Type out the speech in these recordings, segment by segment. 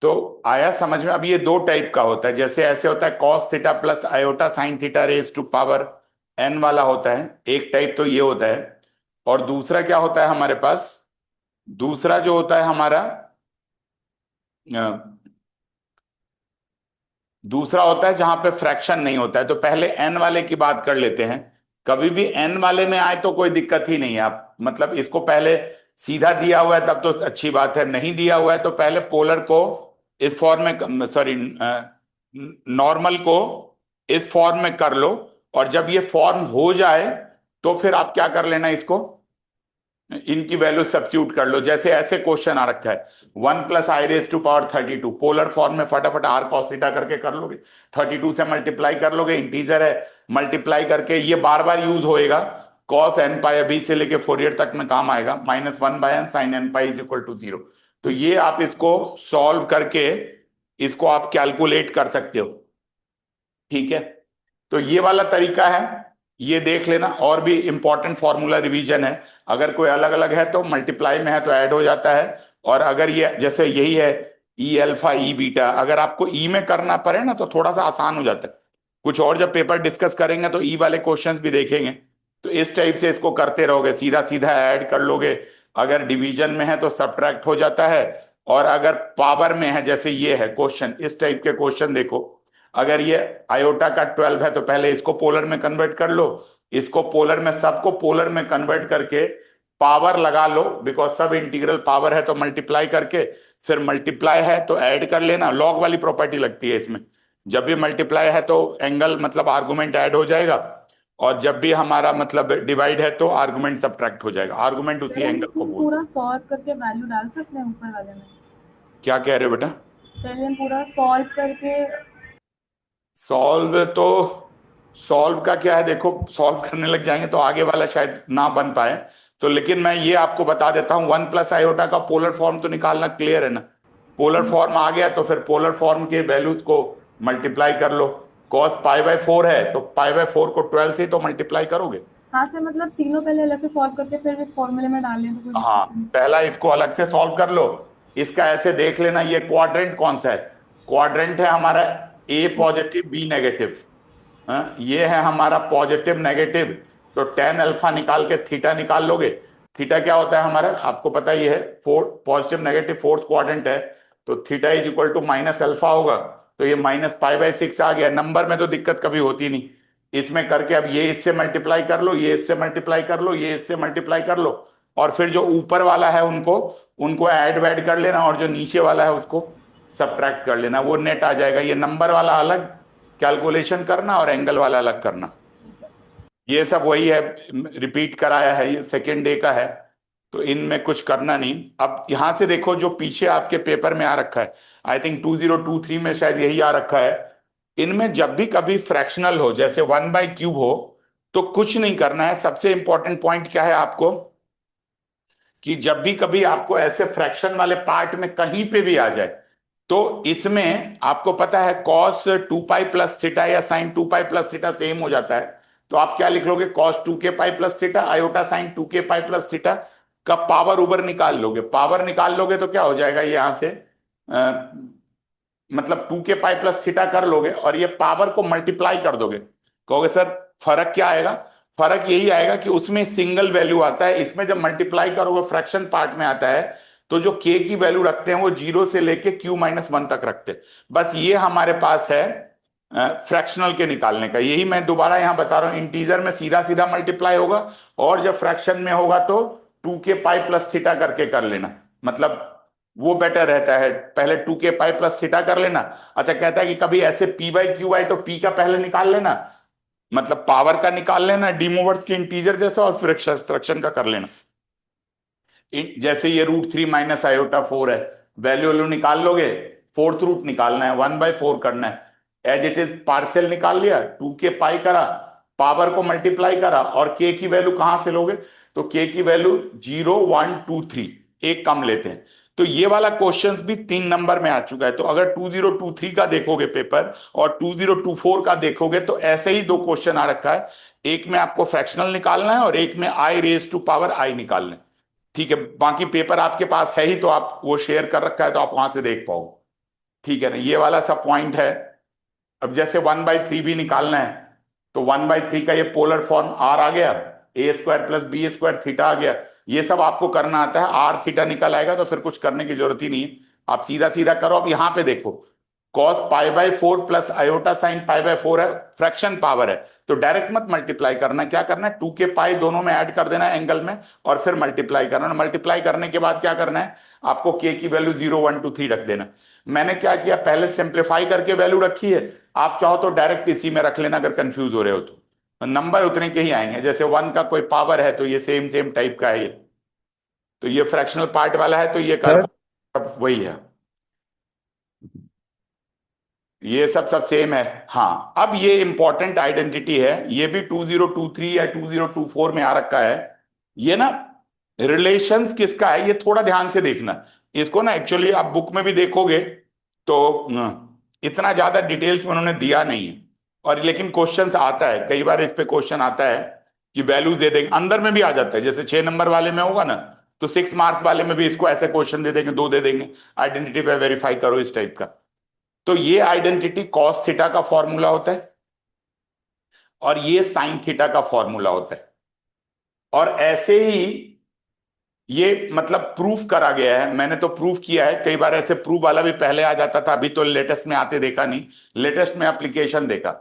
तो आया समझ में? अब ये दो टाइप का होता है, जैसे ऐसे होता है cos theta plus iota sine theta raise to power N वाला होता है, एक टाइप तो ये होता है। और दूसरा क्या होता है हमारे पास? दूसरा जो होता है हमारा अ, दूसरा होता है जहां पे फ्रैक्शन नहीं होता है। तो पहले एन वाले की बात कर लेते हैं। कभी भी एन वाले में आए तो कोई दिक्कत ही नहीं है। आप मतलब इसको पहले सीधा दिया हुआ है तब तो अच्छी बात है, नहीं दिया हुआ है तो पहले पोलर को इस फॉर्म में, सॉरी, नॉर्मल को इस फॉर्म में कर लो। और जब ये फॉर्म हो जाए तो फिर आप क्या कर लेना, इसको इनकी वैल्यू सब्स्टिट्यूट कर लो। जैसे ऐसे क्वेश्चन आ रखा है 1 + i⁻²32 पोलर फॉर्म में, फटाफट r cos थीटा करके कर लोगे, 32 से मल्टीप्लाई कर लोगे, इंटीजर है, मल्टीप्लाई करके ये बार बार यूज होएगा। cos n पाई अभी से लेके फोरियर तक में काम आएगा, -1/n sin n पाई = 0। तो ये आप इसको सॉल्व करके इसको आप कैलकुलेट कर सकते हो। ठीक है, तो ये वाला तरीका है, ये देख लेना। और भी इंपॉर्टेंट फॉर्मूला रिवीजन है, अगर कोई अलग अलग है तो मल्टीप्लाई में है तो ऐड हो जाता है। और अगर ये जैसे यही है ई अल्फा ई बीटा, अगर आपको ई में करना पड़े ना तो थोड़ा सा आसान हो जाता है। कुछ और जब पेपर डिस्कस करेंगे तो ई वाले क्वेश्चंस भी देखेंगे। तो इस टाइप से इसको करते रहोगे, सीधा सीधा ऐड कर लोगे। अगर डिवीजन में है तो सब्ट्रैक्ट हो जाता है। और अगर पावर में है, जैसे ये है क्वेश्चन, इस टाइप के क्वेश्चन देखो, अगर ये आयोटा का 12 है तो पहले इसको पोलर में कन्वर्ट कर लो, इसको पोलर में, सबको पोलर में कन्वर्ट करके पावर लगा लो, बिकॉज सब इंटीग्रल पावर है तो मल्टीप्लाई करके, फिर मल्टीप्लाई है तो ऐड कर लेना। लॉग वाली प्रॉपर्टी लगती है इसमें, जब भी मल्टीप्लाई है तो एंगल मतलब आर्गुमेंट ऐड हो जाएगा, और जब भी हमारा मतलब डिवाइड है तो आर्गुमेंट सब्ट्रैक्ट हो जाएगा, आर्गुमेंट उसी फिर हम एंगल को इसमें बोलते पूरा हैं। सॉल्व करके वैल्यू डाल सकते हैं ऊपर वाले में। क्या कह रहे हो बेटा? पहले हम पूरा सॉल्व करके। सॉल्व तो, सॉल्व का क्या है, देखो सॉल्व करने लग जाएंगे तो आगे वाला शायद ना बन पाए। तो लेकिन मैं ये आपको बता देता हूँ, 1 + i का पोलर फॉर्म तो निकालना क्लियर है ना। पोलर फॉर्म आ गया तो फिर पोलर फॉर्म के वैल्यूज को मल्टीप्लाई कर लो। कॉस π/4 है तो π/4 को 12 से ही तो मल्टीप्लाई करोगे। हाँ सर, मतलब तीनों पहले अलग से सॉल्व करके फिर इस फॉर्मूले में डाल लें तो कोई हाँ, दिक्कत नहीं। पहला इसको अलग से सॉल्व कर लो। इसका ऐसे देख लेना, ये क्वाड्रेंट कौन सा है? क्वाड्रेंट है हमारा ए पॉजिटिव बी नेगेटिव। ये है हमारा पॉजिटिव नेगेटिव। तो टेन अल्फा निकाल के थीटा निकाल लोगे। थीटा क्या होता है हमारा, आपको पता ही है, fourth positive negative fourth quadrant है। तो थीटा = -अल्फा होगा। तो ये -π/6 आ गया। नंबर में तो दिक्कत कभी होती नहीं। इसमें करके अब ये इससे मल्टीप्लाई कर लो, ये इससे मल्टीप्लाई कर लो, ये इससे मल्टीप्लाई कर लो। और फिर जो ऊपर वाला है उनको उनको ऐड वैड कर लेना, और जो नीचे वाला है उसको सब्ट्रैक्ट कर लेना, वो नेट आ जाएगा। ये नंबर वाला अलग कैलकुलेशन करना और एंगल वाला अलग करना, ये सब वही है, रिपीट कराया है, ये सेकेंड डे का है। तो इनमें कुछ करना नहीं। अब यहां से देखो जो पीछे आपके पेपर में आ रखा है, आई थिंक 2023 में शायद यही आ रखा है। इनमें जब भी कभी फ्रैक्शनल हो, जैसे 1/3 हो, तो कुछ नहीं करना है। सबसे इंपॉर्टेंट पॉइंट क्या है आपको, कि जब भी कभी आपको ऐसे फ्रैक्शन वाले पार्ट में कहीं पे भी आ जाए, तो इसमें आपको पता है cos 2π + थीटा या sin 2π + थीटा सेम हो जाता है। तो आप क्या लिख लोगे, cos 2kπ + theta iota sin 2kπ + theta का पावर ऊपर निकाल लोगे। पावर निकाल लोगे तो क्या हो जाएगा, ये यहां से मतलब 2kπ + थीटा कर लोगे और ये पावर को मल्टीप्लाई कर दोगे। कहोगे सर फर्क क्या आएगा? फर्क यही आएगा कि उसमें सिंगल वैल्यू आता है, इसमें जब मल्टीप्लाई करोगे फ्रैक्शन पार्ट में आता है, तो जो k की वैल्यू रखते हैं वो 0 से लेके q-1 तक रखते हैं। बस ये हमारे पास है फ्रैक्शनल के निकालने का। यही मैं दोबारा यहां बता रहा हूं, इंटीजर में सीधा सीधा मल्टीप्लाई होगा, और जब फ्रैक्शन में होगा तो 2kπ + थीटा करके कर लेना, मतलब वो बेटर रहता है। पहले 2kπ + थीटा कर लेना। अच्छा, कहता है कि कभी ऐसे p/q आए तो p का पहले निकाल लेना, मतलब पावर का निकाल लेना डीमोवर्स के इंटीजर जैसा, और फिर फ्रैक्शन का कर लेना। जैसे ये √3 - i/4 है, वैल्यू वैल्यू निकाल लोगे, फोर्थ रूट निकालना है, 1/4 करना है। एज इट इज पार्शियल निकाल लिया, 2k π करा, पावर को मल्टीप्लाई करा, और k की वैल्यू कहां से लोगे, तो k की वैल्यू 0 1 2 3, एक कम लेते हैं। तो ये वाला क्वेश्चंस भी 3 नंबर में आ चुका है। तो अगर 2023 का देखोगे पेपर और 2024 का देखोगे तो ऐसे ही दो क्वेश्चन आ रखा है, एक में आपको फ्रैक्शनल निकालना है और एक में i⁻⁴ निकालना है। ठीक है, बाकी पेपर आपके पास है ही तो आप वो शेयर कर रखा है तो आप वहां से देख पाओगे। ठीक है ना, ये वाला सब पॉइंट है। अब जैसे 1/3 भी निकालना है, तो 1/3 का ये पोलर फॉर्म आर आ गया, a² + b² थीटा आ गया। ये सब आपको करना आता है, आर थीटा निकल आएगा तो फिर कुछ करने की जरूरत ही नहीं है, आप सीधा सीधा करो। अब यहां पे देखो, cos π/4 प्लस आयोटा साइन π/4 है, फ्रैक्शन पावर है, तो डायरेक्ट मत मल्टीप्लाई करना, क्या करना है 2 के पाई दोनों में ऐड कर देना है एंगल में, और फिर मल्टीप्लाई करना। मल्टीप्लाई करने के बाद क्या करना है, आपको k की वैल्यू 0 1 2 3 रख देना। मैंने क्या किया, पहले सिंप्लीफाई करके वैल्यू रखी है, आप चाहो तो डायरेक्ट इसी में रख लेना अगर कंफ्यूज हो रहे हो तो नंबर उतने के ही आएंगे। जैसे 1 का कोई पावर है तो ये सेम सेम टाइप का है ये, तो ये फ्रैक्शनल पार्ट वाला है तो ये कर सर वही है, ये सब सब सेम है। हाँ, अब ये इंपॉर्टेंट आइडेंटिटी है, ये भी 2023 या 2024 में आ रखा है। ये ना रिलेशंस किसका है, ये थोड़ा ध्यान से देखना इसको ना। एक्चुअली आप बुक में भी देखोगे तो इतना ज्यादा डिटेल्स में उन्होंने दिया नहीं है, और लेकिन क्वेश्चंस आता है, कई बार इस पे क्वेश्चन आता है कि वैल्यूज दे देंगे, अंदर में भी आ जाता है। जैसे 6 नंबर वाले में होगा ना, तो 6 मार्क्स वाले में भी इसको ऐसे क्वेश्चन दे देंगे, 2 दे देंगे, आइडेंटिटी पे वेरीफाई करो इस टाइप का। तो ये आइडेंटिटी कॉस थीटा का फॉर्मूला होता है, और ये साइन थीटा का फॉर्मूला होता है। और ऐसे ही ये मतलब प्रूफ करा गया है, मैंने तो प्रूफ किया है, कई बार ऐसे प्रूफ वाला भी पहले आ जाता था, अभी तो लेटेस्ट में आते देखा नहीं, लेटेस्ट में एप्लीकेशन देखा।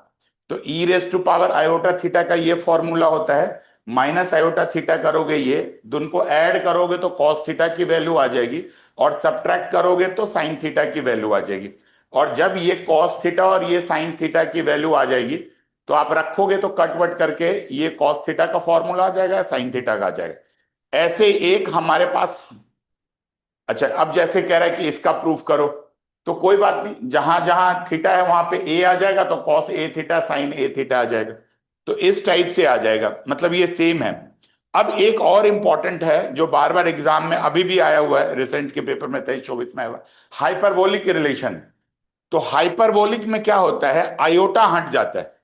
तो e⁻⁴ आयोटा थीटा का ये फॉर्मूला होता है, माइनस आयोटा थीटा करोगे, ये दोनों को ऐड करोगे तो कॉस थीटा की वैल्यू आ जाएगी, और सब्ट्रैक्ट करोगे तो साइन थीटा की वैल्यू आ जाएगी। और जब ये कॉस थीटा और ये साइन थीटा की वैल्यू आ जाएगी, तो आप रखोगे तो कटवट करके ये कॉस थीटा का फॉर्मूला आ जाएगा, साइन थीटा का आ जाएगा। ऐसे एक हमारे पास, अच्छा अब जैसे कह रहा है कि इसका प्रूफ करो, तो कोई बात नहीं, जहां जहां थीटा है वहां पे ए आ जाएगा, तो cos A theta sine A theta आ जाएगा। तो इस टाइप से आ जाएगा, मतलब ये सेम है। अब एक और इंपॉर्टेंट है जो बार बार एग्जाम में अभी भी आया हुआ है, रिसेंट के पेपर में 23-24 में आया हुआ, हाइपरबोलिक रिलेशन। तो हाइपरबोलिक में क्या होता है, आयोटा हट जाता है।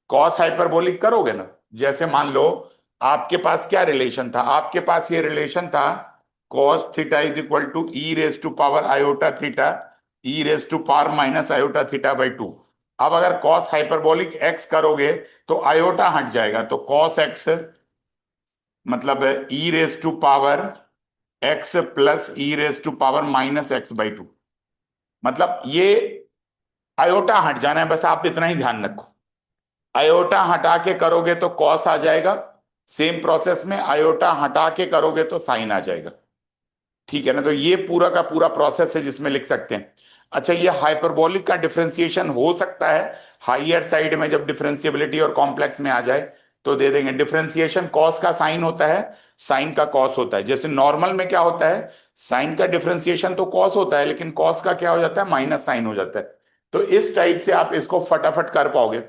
कॉस हाइपरबोलिक करोगे ना, जैसे मान लो आपके पास क्या रिलेशन था, आपके पास ये रिलेशन था cos theta is equal to e⁻⁴ iota theta e⁻⁻ minus iota theta by 2। अब अगर cos हाइपरबोलिक x करोगे तो आयोटा हट जाएगा, तो cos x मतलब e⁻x plus e⁻ minus x by 2, मतलब ये आयोटा हट जाना है, बस आप इतना ही ध्यान रखो। आयोटा हटा के करोगे तो कॉस आ जाएगा, सेम प्रोसेस में आयोटा हटा के करोगे तो साइन आ जाएगा, ठीक है ना। तो ये पूरा का पूरा प्रोसेस है जिसमें लिख सकते हैं। अच्छा, ये हाइपरबोलिक का डिफरेंशिएशन हो सकता है हाइयर साइड में, जब डिफरेंशिएबिलिटी और कॉम्प्लेक्स में आ जाए तो दे देंगे। डिफरेंशिएशन कॉस का साइन होता है, साइन का कॉस होता है। जैसे नॉर्मल में क्या होता है, साइन का डिफरेंशिएशन तो कॉस होता है, लेकिन कॉस का क्या हो जाता है, माइनस साइन हो जाता है। तो इस टाइप से आप इसको फटाफट कर पाओगे।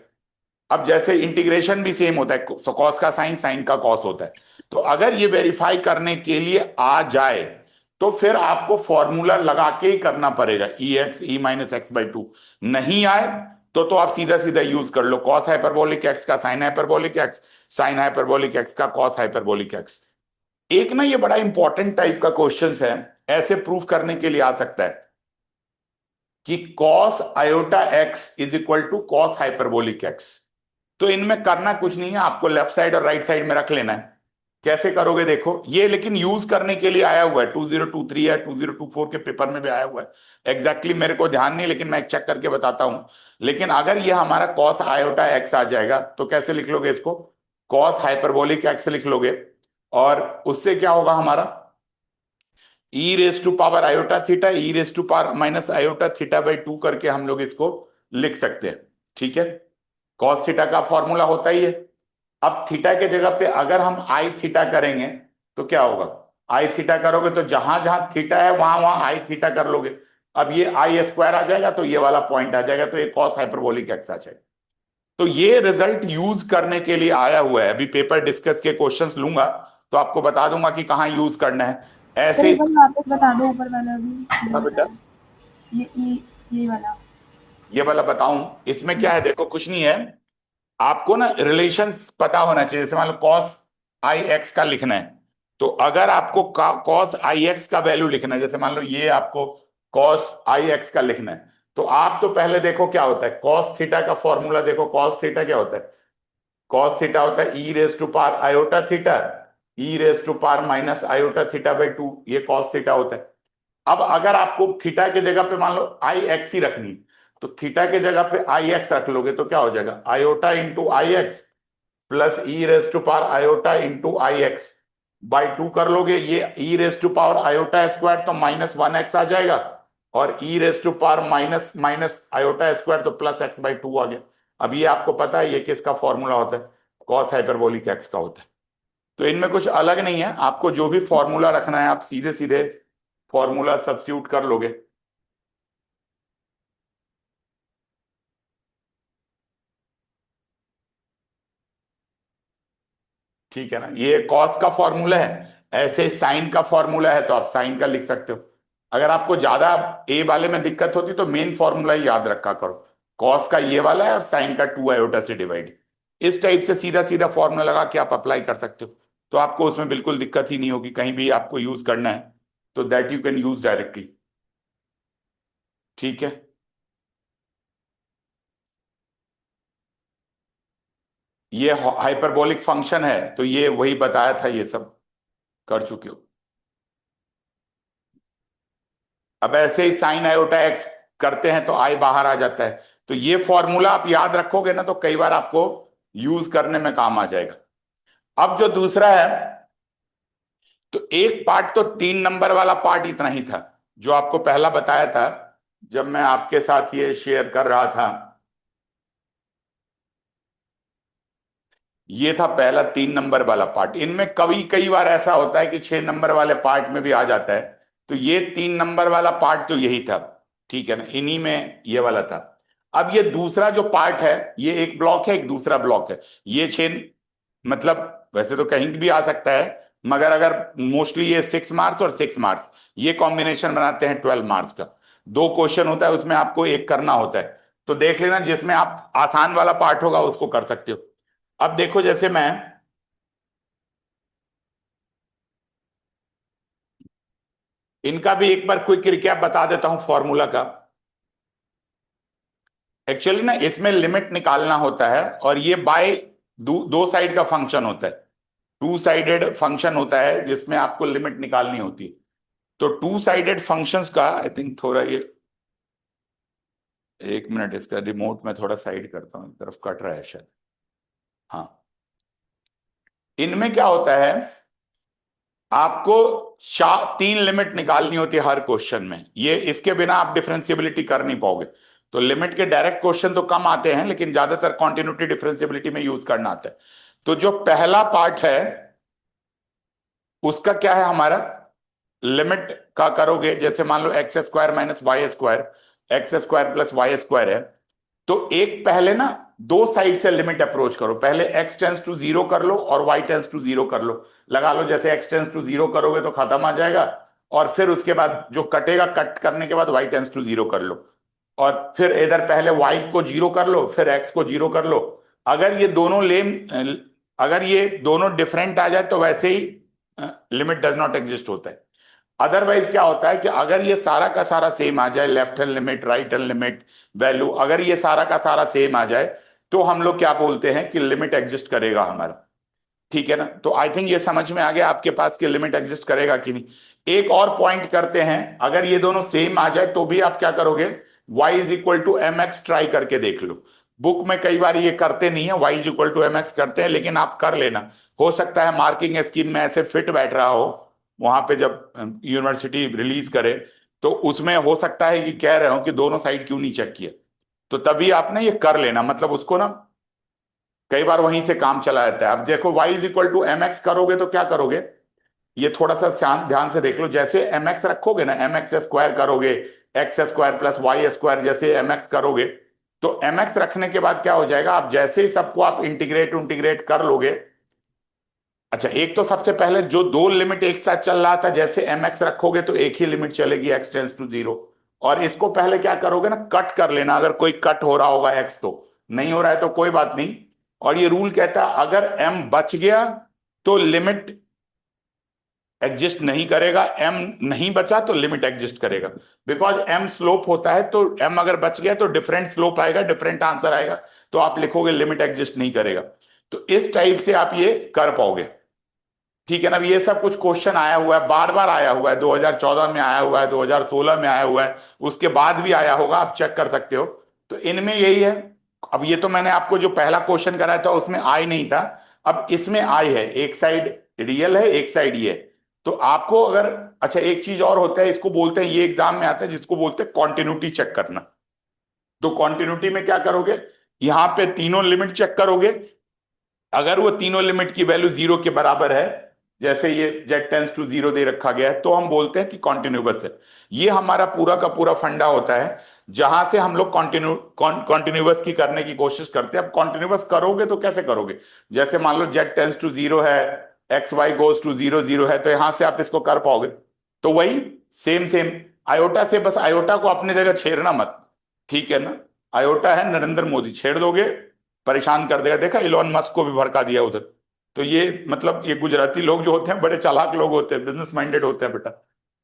अब जैसे इंटीग्रेशन भी सेम होता है, कॉस का साइन साइन का कॉस होता है। तो अगर ये वेरीफाई करने के लिए आ जाए तो फिर आपको फॉर्मूला लगा के ही करना पड़ेगा, e⁻x नहीं आए तो आप सीधा सीधा यूज कर लो कॉस हाइपरबोलिक एक्स का sine hyperbolic x, sine hyperbolic x का कॉस हाइपरबोलिक एक्स। एक ना ये बड़ा इंपॉर्टेंट टाइप का क्वेश्चन है, ऐसे प्रूफ करने के लिए आ सकता है कि cos iota X is equal to cos hyperbolic X. तो इनमें करना कुछ नहीं है, आपको लेफ्ट साइड और राइट साइड में रख लेना है। कैसे करोगे देखो, ये लेकिन यूज करने के लिए आया हुआ है 2023 या 2024 के पेपर में भी आया हुआ है। एग्जैक्टली मेरे को ध्यान नहीं, लेकिन मैं चेक करके बताता हूं। लेकिन अगर ये हमारा कॉस आयोटा एक्स आ जाएगा तो कैसे लिख लोगे इसको, कॉस हाइपरबोलिक एक्स लिख लोगे, और उससे क्या होगा हमारा e⁻ iota theta e⁻ minus iota theta by 2 करके हम लोग इसको लिख सकते हैं, ठीक है। कॉस थीटा का फॉर्मूला होता ही है। अब थीटा के जगह पे अगर हम आई थीटा करेंगे तो क्या होगा, आई थीटा करोगे तो जहां जहां थीटा है वहां वहां आई थीटा कर लोगे। अब ये आई² आ जाएगा तो ये वाला पॉइंट आ जाएगा, तो ये कॉस हाइपरबोलिक एक्स आ जाएगा। तो ये रिजल्ट यूज करने के लिए आया हुआ है। अभी पेपर डिस्कस के क्वेश्चंस लूंगा तो आपको बता दूंगा कि कहाँ यूज करना है। सर ऐसे एक बार वापस बता दो ऊपर वाला भी, हाँ बेटा, ये वाला। ये वाला बताऊं, इसमें क्या है देखो, कुछ नहीं है, आपको ना रिलेशंस पता होना चाहिए। जैसे मान लो कॉस आई एक्स का लिखना है, तो अगर आपको कॉस आई एक्स का वैल्यू लिखना है, जैसे मान लो ये आपको कॉस आई एक्स का लिखना है, तो आप तो पहले देखो क्या होता है कॉस थीटा का फॉर्मूला, देखो कॉस थीटा क्या होता है, कॉस थीटा होता है e raise to power iota theta, e raise to power minus iota theta by 2, ये कॉस थीटा होता है। अब अगर आपको थीटा के जगह पे मान लो आई एक्स ही रखनी, तो थीटा के जगह पे आई एक्स रख लोगे तो क्या हो जाएगा, iota into i x plus e raise to power iota into i x by 2 कर लोगे, ये e raise to power iota square तो माइनस 1 एक्स आ जाएगा, और e raise to power minus minus iota square तो प्लस एक्स बाई 2 आ गया। अब ये आपको पता है ये किसका फॉर्मूला होता है, कॉस हाइपरबोलिक एक्स का होता है। तो इनमें कुछ अलग नहीं है, आपको जो भी फॉर्मूला रखना है आप सीधे सीधे फॉर्मूला सब्स्टिट्यूट कर लोगे। ठीक है ना, ये कॉस का फॉर्मूला है, ऐसे साइन का फॉर्मूला है तो आप साइन का लिख सकते हो। अगर आपको ज्यादा ए वाले में दिक्कत होती तो मेन फॉर्मूला ही याद रखा करो, कॉस का ये वाला है और साइन का 2 आयोटा से डिवाइड। इस टाइप से सीधा सीधा फॉर्मूला लगा के आप अप्लाई कर सकते हो, तो आपको उसमें बिल्कुल दिक्कत ही नहीं होगी, कहीं भी आपको यूज करना है तो that you can use directly. ठीक है, ये हाइपरबोलिक फंक्शन है तो ये वही बताया था, ये सब कर चुके हो। अब ऐसे ही साइन आयोटा एक्स करते हैं तो आई बाहर आ जाता है, तो ये फॉर्मूला आप याद रखोगे ना तो कई बार आपको यूज करने में काम आ जाएगा। अब जो दूसरा है, तो एक पार्ट तो 3 नंबर वाला पार्ट इतना ही था जो आपको पहला बताया था जब मैं आपके साथ ये शेयर कर रहा था, ये था पहला 3 नंबर वाला पार्ट। इनमें कभी कई बार ऐसा होता है कि 6 नंबर वाले पार्ट में भी आ जाता है, तो ये 3 नंबर वाला पार्ट तो यही था, ठीक है ना, इन्हीं में ये वाला था। अब ये दूसरा जो पार्ट है, ये एक ब्लॉक है एक दूसरा ब्लॉक है, ये 6 मतलब वैसे तो कहीं भी आ सकता है, मगर अगर मोस्टली ये 6 मार्क्स और 6 मार्क्स ये कॉम्बिनेशन बनाते हैं 12 मार्क्स का। 2 क्वेश्चन होता है उसमें आपको एक करना होता है, तो देख लेना जिसमें आप आसान वाला पार्ट होगा उसको कर सकते हो। अब देखो जैसे मैं इनका भी एक बार क्विक रिकैप बता देता हूं फॉर्मूला का। एक्चुअली ना इसमें लिमिट निकालना होता है और ये बाय दो साइड का फंक्शन होता है, 2 साइडेड फंक्शन होता है जिसमें आपको लिमिट निकालनी होती है। तो 2 साइडेड फंक्शंस का आई थिंक थोड़ा ये, 1 मिनट इसका रिमोट में थोड़ा साइड करता हूँ, एक तरफ कट रहा है शायद। हाँ, इनमें क्या होता है, आपको 3 लिमिट निकालनी होती है हर क्वेश्चन में, ये इसके बिना आप डिफरेंशियबिलिटी कर नहीं पाओगे। तो लिमिट के डायरेक्ट क्वेश्चन तो कम आते हैं लेकिन ज्यादातर कॉन्टिन्यूटी डिफरेंशियबिलिटी में यूज करना आता है। तो जो पहला पार्ट है उसका क्या है हमारा, लिमिट का करोगे जैसे मान लो x square minus y square, x square plus Y square है, तो एक पहले ना 2 साइड से लिमिट अप्रोच करो, पहले x टेंस टू 0 कर लो और y टेंस टू 0 कर लो, लगा लो जैसे x टेंस टू 0 करोगे तो खत्म आ जाएगा, और फिर उसके बाद जो कटेगा कट करने के बाद y टेंस टू 0 कर लो, और फिर इधर पहले y को 0 कर लो फिर x को 0 कर लो। अगर ये दोनों लेम अगर ये दोनों डिफरेंट आ जाए तो वैसे ही लिमिट डज नॉट एग्जिस्ट होता है। अदरवाइज क्या होता है कि अगर ये सारा का सारा सेम आ जाए, left hand limit right hand limit value अगर ये सारा का सारा सेम आ जाए तो हम लोग क्या बोलते हैं कि लिमिट एग्जिस्ट करेगा हमारा। ठीक है ना, तो आई थिंक ये समझ में आ गया आपके पास कि लिमिट एग्जिस्ट करेगा कि नहीं। एक और पॉइंट करते हैं, अगर ये दोनों सेम आ जाए तो भी आप क्या करोगे, y is equal to M X try करके देख लो। बुक में कई बार ये करते नहीं है, y is equal to M X करते हैं, लेकिन आप कर लेना, हो सकता है मार्किंग स्कीम में ऐसे फिट बैठ रहा हो, वहां पे जब यूनिवर्सिटी रिलीज करे तो उसमें हो सकता है कि कह रहे हो कि दोनों साइड क्यों नहीं चेक किया, तो तभी आप ना ये कर लेना, मतलब उसको ना कई बार वहीं से काम चला जाता है। अब देखो y is equal to M X करोगे तो क्या करोगे, ये थोड़ा सा ध्यान ध्यान से देख लो, जैसे एम एक्स रखोगे ना एम एक्स स्क्वायर करोगे, X square plus Y square जैसे एम एक्स करोगे, तो एम एक्स रखने के बाद क्या हो जाएगा, आप जैसे ही सबको आप इंटीग्रेट इंटीग्रेट कर लोगे। अच्छा, एक तो सबसे पहले जो 2 लिमिट एक साथ चल रहा था, जैसे एम एक्स रखोगे तो एक ही लिमिट चलेगी एक्स टेंस टू 0, और इसको पहले क्या करोगे ना कट कर लेना, अगर कोई कट हो रहा होगा एक्स, तो नहीं हो रहा है तो कोई बात नहीं। और ये रूल कहता है अगर एम बच गया तो लिमिट एग्जिस्ट नहीं करेगा, एम नहीं बचा तो लिमिट एग्जिस्ट करेगा। बिकॉज एम स्लोप होता है, तो एम अगर बच गया तो डिफरेंट स्लोप आएगा, डिफरेंट आंसर आएगा, तो आप लिखोगे लिमिट एग्जिस्ट नहीं करेगा। तो इस टाइप से आप ये कर पाओगे। ठीक है ना। अब ये सब कुछ क्वेश्चन आया हुआ है, बार बार आया हुआ है, 2014 में आया हुआ है, 2016 में आया हुआ है, उसके बाद भी आया होगा, आप चेक कर सकते हो। तो इनमें यही है। अब ये तो मैंने आपको जो पहला क्वेश्चन कराया था उसमें आई नहीं था, अब इसमें आई है। एक साइड रियल है, एक साइड ये है। तो आपको अगर, अच्छा एक चीज और होता है, इसको बोलते हैं, ये एग्जाम में आता है, जिसको बोलते हैं कॉन्टिन्यूटी चेक करना। तो कॉन्टिन्यूटी में क्या करोगे, यहां पे तीनों लिमिट चेक करोगे। अगर वो तीनों लिमिट की वैल्यू जीरो के बराबर है, जैसे ये z टेंस टू जीरो दे रखा गया है, तो हम बोलते हैं कि कॉन्टिन्यूअस है। ये हमारा पूरा का पूरा फंडा होता है, जहां से हम लोग कॉन्टिन्यूअस की करने की कोशिश करते हैं। अब कॉन्टिन्यूअस करोगे तो कैसे करोगे, जैसे मान लो z टेंस टू जीरो है, X Y goes to zero zero है, तो यहां से आप इसको कर पाओगे। तो वही सेम सेम आयोटा से, बस आयोटा को अपनी जगह छेड़ना मत। ठीक है ना। आयोटा है नरेंद्र मोदी, छेड़ दोगे परेशान कर देगा। देखा इलॉन मस्क को भी भड़का दिया उधर। तो ये मतलब ये गुजराती लोग जो होते हैं बड़े चालाक लोग होते हैं, बिजनेस माइंडेड होते हैं बेटा।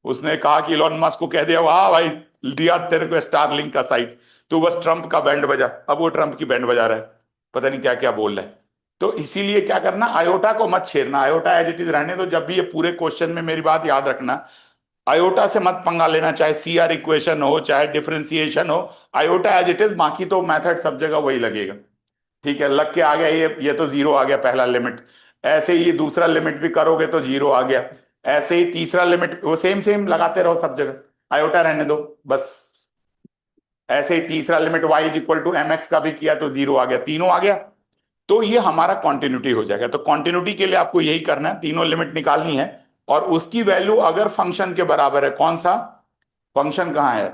उसने कहा कि इलॉन मस्क को कह दिया, वाह भाई, दिया तेरे को स्टारलिंक का साइट, तो बस ट्रंप का बैंड बजा। अब वो ट्रंप की बैंड बजा रहा है, पता नहीं क्या क्या बोल रहा है। तो इसीलिए क्या करना, आयोटा को मत छेड़ना, आयोटा एज इट इज रहने दो। जब भी ये पूरे क्वेश्चन में मेरी बात याद रखना, आयोटा से मत पंगा लेना, चाहे सी आर इक्वेशन हो, चाहे डिफरेंशिएशन हो। आयोटा एज इट इज, बाकी तो मेथड सब जगह वही लगेगा। ठीक है, लग के आ गया ये तो जीरो आ गया पहला लिमिट। ऐसे ही दूसरा लिमिट भी करोगे तो जीरो आ गया। ऐसे ही तीसरा लिमिट, वो सेम सेम लगाते रहो सब जगह, आयोटा रहने दो बस। ऐसे ही तीसरा limit y is equal to M X का भी किया तो जीरो आ गया, तीनों आ गया। तो ये हमारा कॉन्टिन्यूटी हो जाएगा। तो कॉन्टिन्यूटी के लिए आपको यही करना है, तीनों लिमिट निकालनी है, और उसकी वैल्यू अगर फंक्शन के बराबर है, कौन सा फंक्शन कहाँ है,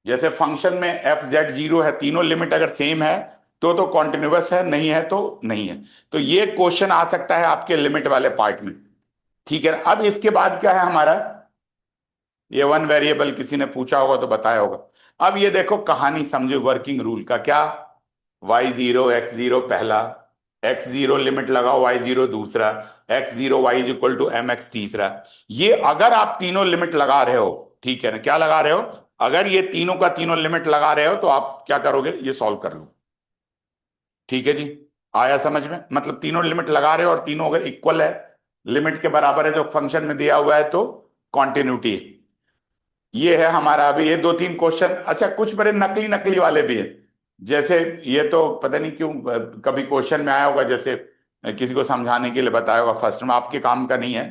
जैसे फंक्शन में एफ जेड जीरो है, तीनों लिमिट अगर सेम है तो कॉन्टिन्यूअस है, नहीं है तो नहीं है। तो ये क्वेश्चन आ सकता है आपके लिमिट वाले पार्ट में। ठीक है। अब इसके बाद क्या है हमारा, ये वन वेरिएबल किसी ने पूछा होगा तो बताया होगा। अब ये देखो कहानी समझो वर्किंग रूल का, क्या, वाई जीरो एक्स जीरो पहला, एक्स जीरो लिमिट लगाओ वाई जीरो दूसरा, X zero Y is equal to M X तीसरा। ये अगर आप तीनों लिमिट लगा रहे हो, ठीक है ना, क्या लगा रहे हो, अगर ये तीनों का तीनों लिमिट लगा रहे हो तो आप क्या करोगे, ये सॉल्व कर लो। ठीक है जी, आया समझ में, मतलब तीनों लिमिट लगा रहे हो और तीनों अगर इक्वल है, लिमिट के बराबर है जो फंक्शन में दिया हुआ है, तो कॉन्टिन्यूटी। ये है हमारा अभी ये दो तीन क्वेश्चन। अच्छा कुछ बड़े नकली नकली वाले भी हैं, जैसे ये तो पता नहीं क्यों कभी क्वेश्चन में आया होगा, जैसे किसी को समझाने के लिए बताया होगा फर्स्ट में, आपके काम का नहीं है,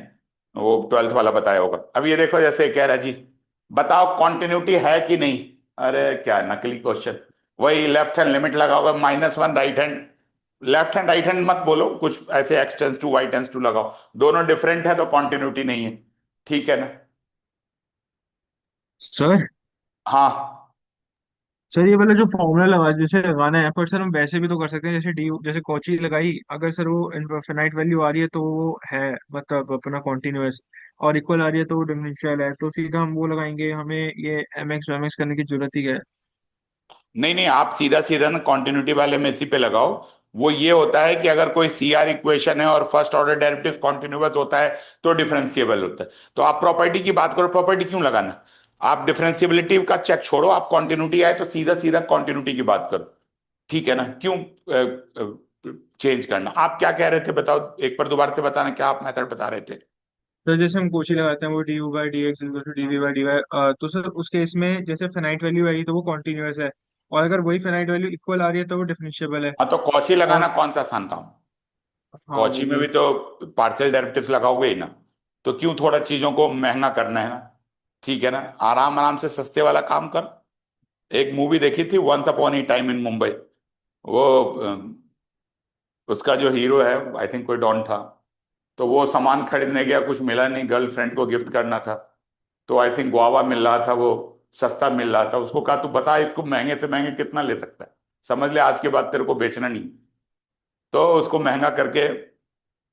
वो ट्वेल्थ वाला बताया होगा। अब ये देखो, जैसे कह रहा है जी, बताओ कॉन्टिन्यूटी है कि नहीं। अरे क्या नकली क्वेश्चन, वही लेफ्ट हैंड लिमिट लगाओगे minus one, right hand, left hand right hand मत बोलो, कुछ ऐसे X tends to Y tends to लगाओ, दोनों डिफरेंट है तो कॉन्टिन्यूटी नहीं है। ठीक है ना। सर हाँ सर ये वाला जो फॉर्मूला लगा जैसे लगाना है, पर सर हम वैसे भी तो कर सकते हैं, जैसे डी जैसे कॉची लगाई, अगर सर वो इनफिनाइट वैल्यू आ रही है तो वो है, मतलब अपना कॉन्टिन्यूअस, और इक्वल आ रही है तो वो डिफरेंशियल है, तो सीधा हम वो लगाएंगे, हमें ये एम एक्स एम एक्स करने की जरूरत ही क्या है। नहीं नहीं, आप सीधा सीधा ना कॉन्टिन्यूटी वाले में इसी पे लगाओ। वो ये होता है कि अगर कोई सी आर इक्वेशन है और फर्स्ट ऑर्डर डेरिवेटिव कॉन्टिन्यूअस होता है तो डिफरेंशिएबल होता है। तो आप प्रॉपर्टी की बात करो, प्रॉपर्टी क्यों लगाना, आप डिफरेंशिएबिलिटी का चेक छोड़ो, आप कॉन्टिन्यूटी आए तो सीधा सीधा कॉन्टिन्यूटी की बात करो। ठीक है ना, क्यों चेंज करना। आप क्या कह रहे थे बताओ, एक बार दोबारा से बताना, क्या आप मेथड बता रहे थे। तो जैसे हम कोची लगाते हैं वो D U by D X D V by D Y, तो सर उस केस में जैसे फिनाइट वैल्यू आई तो वो कॉन्टिन्यूअस है, और अगर वही फिनाइट वैल्यू इक्वल आ रही है तो वो डिफरेंशिएबल है। हाँ तो कौची लगाना और कौन सा आसान काम, हाँ वो कौची में भी। भी तो पार्शियल डेरिवेटिव्स लगाओगे ही ना। तो क्यों थोड़ा चीजों को महंगा करना है ना। ठीक है ना, आराम आराम से सस्ते वाला काम कर। एक मूवी देखी थी, once upon a time in Mumbai. वो उसका जो हीरो है, आई थिंक कोई डॉन था, तो वो सामान खरीदने गया, कुछ मिला नहीं, गर्लफ्रेंड को गिफ्ट करना था, तो आई थिंक गुआवा मिल रहा था, वो सस्ता मिल रहा था। उसको कहा तू बता इसको महंगे से महंगे कितना ले सकता है, समझ ले आज के बाद तेरे को बेचना नहीं। तो उसको महंगा करके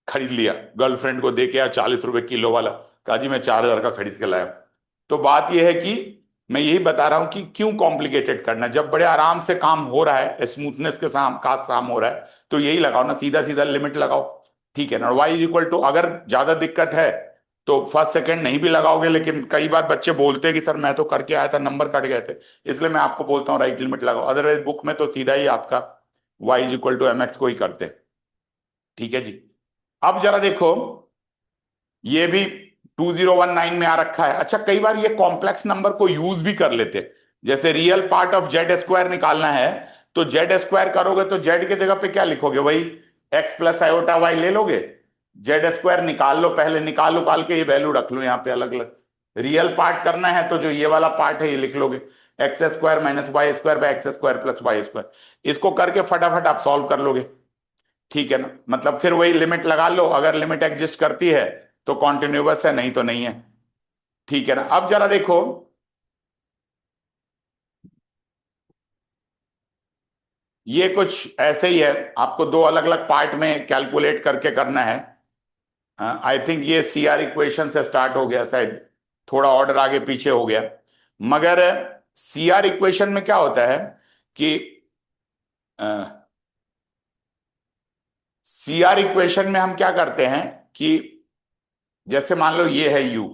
खरीद लिया, गर्लफ्रेंड को दे के आया 40 रुपए किलो वाला, कहा जी मैं 4,000 का खरीद के लाया हूं। तो बात यह है कि मैं यही बता रहा हूं कि क्यों कॉम्प्लिकेटेड करना, जब बड़े आराम से काम हो रहा है, स्मूथनेस के साथ काम हो रहा है, तो यही लगाओ ना, सीधा सीधा लिमिट लगाओ। ठीक है ना। y इज इक्वल टू, अगर ज्यादा दिक्कत है तो फर्स्ट सेकंड नहीं भी लगाओगे, लेकिन कई बार बच्चे बोलते हैं कि सर मैं तो करके आया था, नंबर कट गए थे, इसलिए मैं आपको बोलता हूँ राइट लिमिट लगाओ। अदरवाइज बुक में तो सीधा ही आपका y is equal to mx को ही करते हैं। ठीक है जी। अब जरा देखो, ये भी 2019 में आ रखा है। अच्छा, कई बार ये कॉम्प्लेक्स नंबर को यूज भी कर लेते हैं। जैसे real part of Z square निकालना है, तो जेड स्क्वायर करोगे तो जेड के जगह पे क्या लिखोगे, वही एक्स प्लस आयोटा वाई ले लोगे। जेड स्क्वायर निकाल लो, पहले निकाल के ये वैल्यू रख लो यहाँ पे अलग अलग। रियल पार्ट करना है तो जो ये वाला पार्ट है ये लिख लोगे, x square minus y square by x square plus Y square. इसको करके फटाफट आप सॉल्व कर लोगे। ठीक है ना, मतलब फिर वही लिमिट लगा लो, अगर लिमिट एग्जिस्ट करती है तो कॉन्टिन्यूअस है, नहीं तो नहीं है। ठीक है ना। अब जरा देखो, ये कुछ ऐसे ही है, आपको दो अलग अलग पार्ट में कैलकुलेट करके करना है। आई थिंक ये सी आर इक्वेशन से स्टार्ट हो गया शायद, थोड़ा ऑर्डर आगे पीछे हो गया। मगर सी आर इक्वेशन में क्या होता है कि सी आर इक्वेशन में हम क्या करते हैं कि जैसे मान लो ये है यू,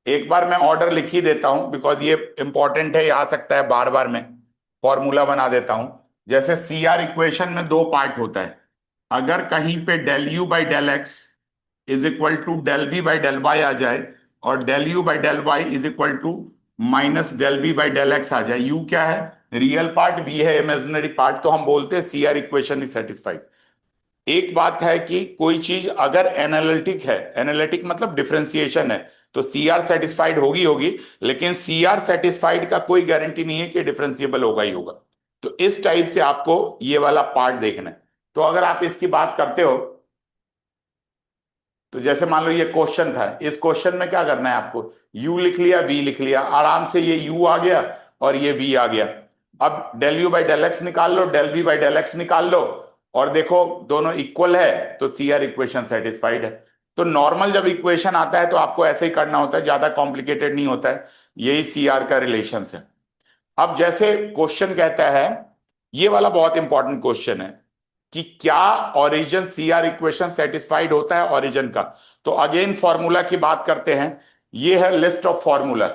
एक बार मैं ऑर्डर लिख ही देता हूं बिकॉज ये इंपॉर्टेंट है, ये आ सकता है बार बार में, फॉर्मूला बना देता हूं। जैसे सी आर इक्वेशन में दो पार्ट होता है। अगर कहीं पे del u by del x is equal to del b by del y आ जाए, और del u by del y is equal to minus del b by del x आ जाए, यू क्या है, रियल पार्ट, बी है imaginary part, तो हम बोलते हैं C R equation is satisfied. एक बात है कि कोई चीज अगर एनालिटिक है, एनालिटिक मतलब डिफरेंशिएशन है, तो सी आर सेटिस्फाइड होगी होगी, लेकिन सी आर सेटिस्फाइड का कोई गारंटी नहीं है कि डिफरेंशिएबल होगा ही होगा। तो इस टाइप से आपको ये वाला पार्ट देखना है। तो अगर आप इसकी बात करते हो, तो जैसे मान लो ये क्वेश्चन था, इस क्वेश्चन में क्या करना है आपको, u लिख लिया, v लिख लिया, आराम से ये u आ गया और ये v आ गया। अब del u by del x निकाल लो, del v by del x निकाल लो, और देखो दोनों इक्वल है तो सी आर इक्वेशन सेटिस्फाइड है। तो नॉर्मल जब इक्वेशन आता है तो आपको ऐसे ही करना होता है, ज्यादा कॉम्प्लिकेटेड नहीं होता है, यही सी आर का रिलेशन है। अब जैसे क्वेश्चन कहता है, ये वाला बहुत इंपॉर्टेंट क्वेश्चन है कि क्या origin C R equation satisfied होता है ओरिजिन का। तो अगेन फॉर्मूला की बात करते हैं, ये है लिस्ट ऑफ फॉर्मूला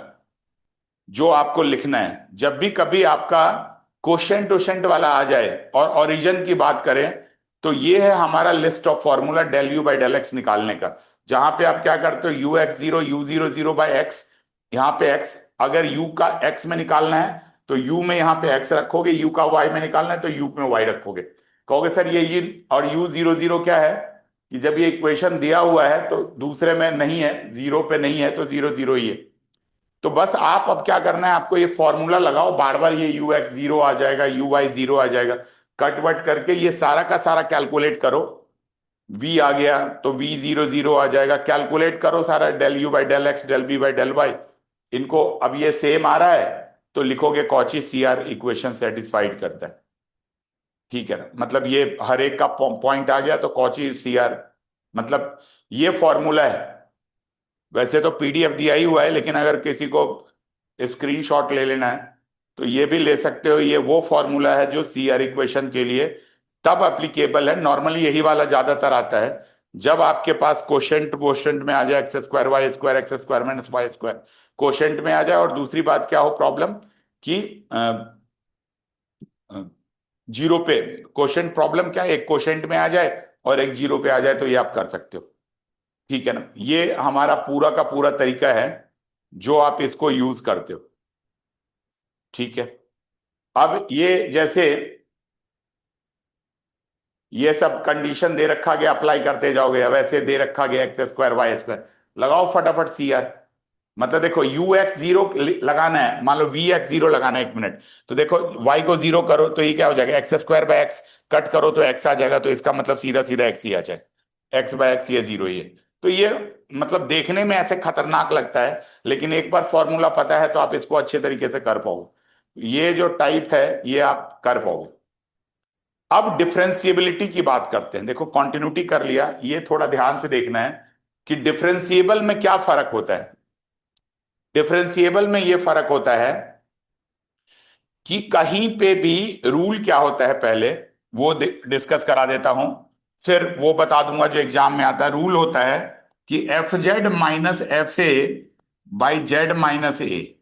जो आपको लिखना है जब भी कभी आपका क्वेश्चन टोशेंट वाला आ जाए और ओरिजिन की बात करें। तो ये है हमारा list of formula del u by del x निकालने का, जहां पे आप क्या करते हो, u x zero, u zero zero by x, यहाँ पे एक्स, अगर यू का एक्स में निकालना है तो यू में यहाँ पे एक्स रखोगे, यू का वाई में निकालना है तो यू में वाई रखोगे। कहोगे सर ये और यू जीरो जीरो क्या है, कि जब ये इक्वेशन दिया हुआ है तो दूसरे में नहीं है, जीरो पे नहीं है तो जीरो जीरो ही है। तो बस आप अब क्या करना है, आपको ये फॉर्मूला लगाओ, बार बार ये यू एक्स जीरो आ जाएगा, यू वाई जीरो आ जाएगा, कट वट करके ये सारा का सारा कैलकुलेट करो। v आ गया तो v जीरो जीरो आ जाएगा, कैलकुलेट करो सारा, del u by del x, del b by del y, इनको अब ये सेम आ रहा है तो लिखोगे Cauchy C R equation satisfied करता है। ठीक है ना, मतलब ये हर एक का पॉइंट आ गया तो कॉची सी आर, मतलब ये फॉर्मूला है। वैसे तो पीडीएफ दिया ही हुआ है, लेकिन अगर किसी को स्क्रीनशॉट ले लेना है तो ये भी ले सकते हो। ये वो फॉर्मूला है जो सी आर इक्वेशन के लिए तब एप्लीकेबल है, नॉर्मली यही वाला ज्यादातर आता है जब आपके पास कोशेंट वोशेंट में आ जाए x square minus y square quotient में आ जाए, और दूसरी बात क्या हो प्रॉब्लम कि जीरो पे, कोशेंट प्रॉब्लम क्या है, एक कोशेंट में आ जाए और एक जीरो पे आ जाए, तो ये आप कर सकते हो। ठीक है ना, ये हमारा पूरा का पूरा तरीका है जो आप इसको यूज करते हो। ठीक है, अब ये जैसे ये सब कंडीशन दे रखा गया, अप्लाई करते जाओगे, अब ऐसे दे रखा गया एक्स स्क्वायर वाई स्क्वायर, लगाओ फटाफट सी आर। मतलब देखो यू एक्स जीरो लगाना है, मान लो वी एक्स जीरो लगाना है 1 मिनट, तो देखो वाई को जीरो करो तो ये क्या हो जाएगा, x square by x, cut करो तो एक्स आ जाएगा, तो इसका मतलब सीधा सीधा एक्स ही आ जाए, एक्स बाय एक्स ये जीरो ही है। तो ये मतलब देखने में ऐसे खतरनाक लगता है, लेकिन एक बार फॉर्मूला पता है तो आप इसको अच्छे तरीके से कर पाओगे, ये जो टाइप है ये आप कर पाओगे। अब डिफरेंशिएबिलिटी की बात करते हैं। देखो कॉन्टिन्यूटी कर लिया, ये थोड़ा ध्यान से देखना है कि डिफरेंशिएबल में क्या फर्क होता है। डिफरेंशिएबल में ये फर्क होता है कि कहीं पे भी रूल क्या होता है, पहले वो डिस्कस करा देता हूं। फिर वो बता दूंगा जो एग्जाम में आता है। रूल होता है कि f z minus f a by z minus a,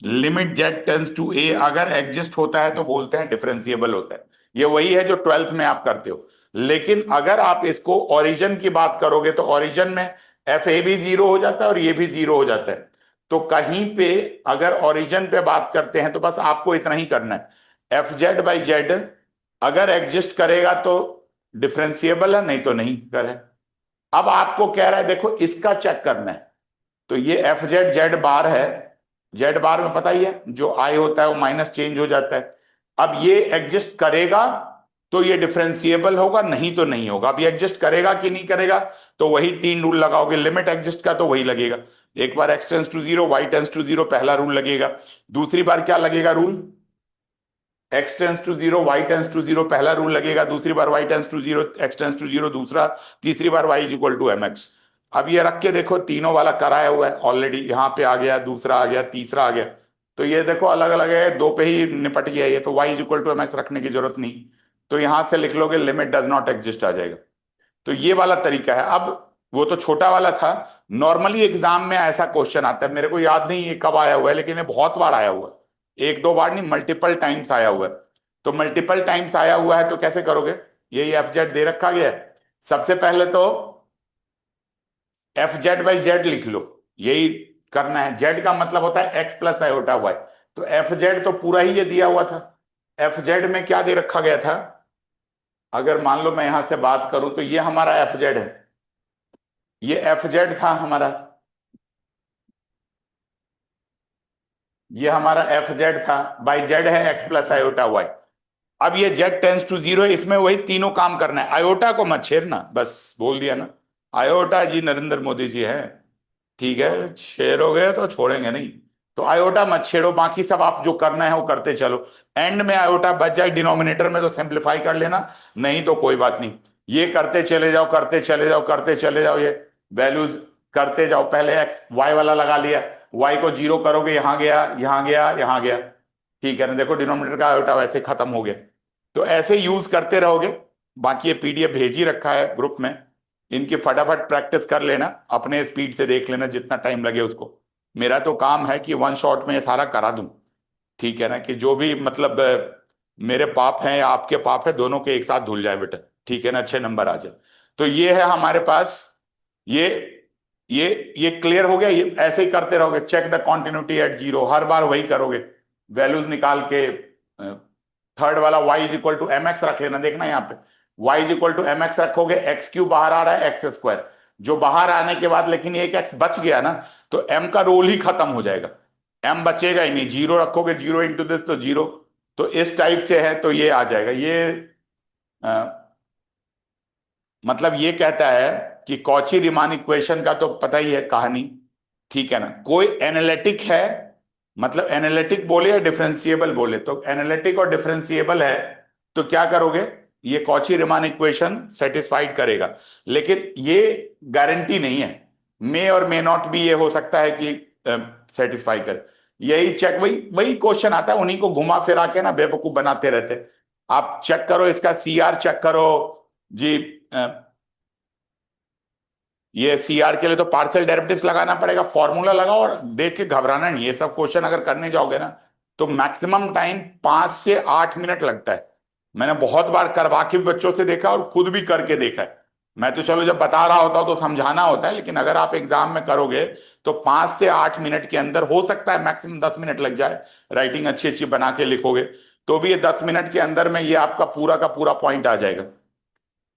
limit z tends to a, अगर एग्जिस्ट होता है तो बोलते हैं डिफरेंशिएबल होता है। ये वही है जो ट्वेल्थ में आप करते हो। लेकिन अगर आप इसको ओरिजिन की बात करोगे तो ओरिजिन में एफ ए भी जीरो हो जाता है और ये भी जीरो हो जाता है। तो कहीं पे अगर ओरिजिन पे बात करते हैं तो बस आपको इतना ही करना है, एफ जेड बाई जेड अगर एग्जिस्ट करेगा तो डिफरेंशिएबल है, नहीं तो नहीं करे। अब आपको कह रहा है देखो इसका चेक करना है। तो ये एफ जेड जेड बार है, जेड बार में पता ही है जो आई होता है वो माइनस चेंज हो जाता है। अब ये एग्जिस्ट करेगा तो ये डिफरेंशिएबल होगा, नहीं तो नहीं होगा। अब ये एग्जिस्ट करेगा कि नहीं करेगा, तो वही तीन रूल लगाओगे। लिमिट एग्जिस्ट का तो वही लगेगा, एक बार x tends to zero y tends to zero पहला रूल लगेगा। दूसरी बार क्या लगेगा rule, x tends to zero y tends to zero पहला रूल लगेगा। दूसरी बार y tends to zero x tends to zero दूसरा। तीसरी बार y is equal to M x. अब ये रख के देखो तीनों वाला कराया हुआ है ऑलरेडी, यहाँ पे आ गया, दूसरा आ गया, तीसरा आ गया। तो ये देखो अलग अलग है, दो पे ही निपट गया ये, तो y is equal to M x रखने की जरूरत नहीं। तो यहां से लिख लोगे लिमिट डज नॉट एग्जिस्ट आ जाएगा। तो ये वाला तरीका है। अब वो तो छोटा वाला था। नॉर्मली एग्जाम में ऐसा क्वेश्चन आता है, मेरे को याद नहीं ये कब आया हुआ है, लेकिन ये बहुत बार आया हुआ है, एक दो बार नहीं मल्टीपल टाइम्स आया हुआ है। तो मल्टीपल टाइम्स आया हुआ है तो कैसे करोगे, यही एफ जेड दे रखा गया है। सबसे पहले तो एफ जेड बाई जेड लिख लो, यही करना है। जेड का मतलब होता है एक्स प्लस आयोटा वाई। तो एफ जेड तो पूरा ही ये दिया हुआ था। एफ जेड में क्या दे रखा गया था, अगर मान लो मैं यहां से बात करूं तो ये हमारा एफ जेड है, ये एफ जेड था हमारा, ये हमारा एफ जेड था। बाई जेड है एक्स प्लस आयोटा वाई। अब ये जेड टेंस टू जीरो है, इसमें वही तीनों काम करना है। आयोटा को मत छेड़ना, बस बोल दिया ना, आयोटा जी नरेंद्र मोदी जी है, ठीक है, छेड़ोगे तो छोड़ेंगे नहीं। तो आयोटा मत छेड़ो, बाकी सब आप जो करना है वो करते चलो। एंड में आयोटा बच जाए डिनोमिनेटर में तो सिंप्लीफाई कर लेना, नहीं तो कोई बात नहीं। ये करते चले जाओ, करते चले जाओ, करते चले जाओ, ये वैल्यूज करते जाओ। पहले एक्स वाई वाला लगा लिया, वाई को जीरो करोगे, यहां गया, यहां गया, यहां गया, ठीक है ना। देखो डिनोमिनेटर का आयोटा वैसे खत्म हो गया। तो ऐसे यूज करते रहोगे। बाकी ये पीडीएफ भेज ही रखा है ग्रुप में, इनकी फटाफट प्रैक्टिस कर लेना, अपने स्पीड से देख लेना जितना टाइम लगे उसको। मेरा तो काम है कि वन शॉट में ये सारा करा दूं, ठीक है ना, कि जो भी मतलब मेरे पाप हैं या आपके पाप है दोनों के एक साथ धुल जाए बेटा, ठीक है ना, अच्छे नंबर आ जाए। तो ये है हमारे पास, ये ये क्लियर हो गया। ये ऐसे ही करते रहोगे, check the continuity at zero, हर बार वही करोगे, वैल्यूज निकाल के। थर्ड वाला y is equal to M x रख लेना, देखना यहाँ पे y is equal to M x रखोगे, एक्स क्यू बाहर आ रहा है एक्स स्क्वायर, जो बाहर आने के बाद लेकिन एक एक्स बच गया ना, तो m का रोल ही खत्म हो जाएगा, m बचेगा ही नहीं। जीरो रखोगे, जीरो इंटू दिस तो जीरो। तो इस टाइप से है, तो ये आ जाएगा। ये मतलब ये कहता है कि कॉची रीमान इक्वेशन का तो पता ही है कहानी, ठीक है ना। कोई एनालिटिक है, मतलब एनालिटिक बोले या डिफरेंशिएबल बोले, तो एनालिटिक और डिफरेंशिएबल है तो क्या करोगे, ये कॉची रीमान इक्वेशन सेटिस्फाइड करेगा। लेकिन ये गारंटी नहीं है, मे और मे नॉट भी ये हो सकता है कि सेटिस्फाई करे। यही चेक, वही वही क्वेश्चन आता है, उन्हीं को घुमा फिरा के ना बेवकूफ बनाते रहते। आप चेक करो, इसका सी आर चेक करो जी। ये सी आर के लिए तो पार्शियल डेरिवेटिव्स लगाना पड़ेगा, फॉर्मूला लगाओ और देख के घबराना नहीं। ये सब क्वेश्चन अगर करने जाओगे ना तो मैक्सिमम टाइम 5 से 8 मिनट लगता है। मैंने बहुत बार करवा के भी बच्चों से देखा और खुद भी करके देखा है। मैं तो चलो जब बता रहा होता हूं तो समझाना होता है, लेकिन अगर आप एग्जाम में करोगे तो 5 से 8 मिनट के अंदर, हो सकता है मैक्सिमम 10 मिनट लग जाए, राइटिंग अच्छी अच्छी बना के लिखोगे तो भी ये 10 मिनट के अंदर में ये आपका पूरा का पूरा पॉइंट आ जाएगा,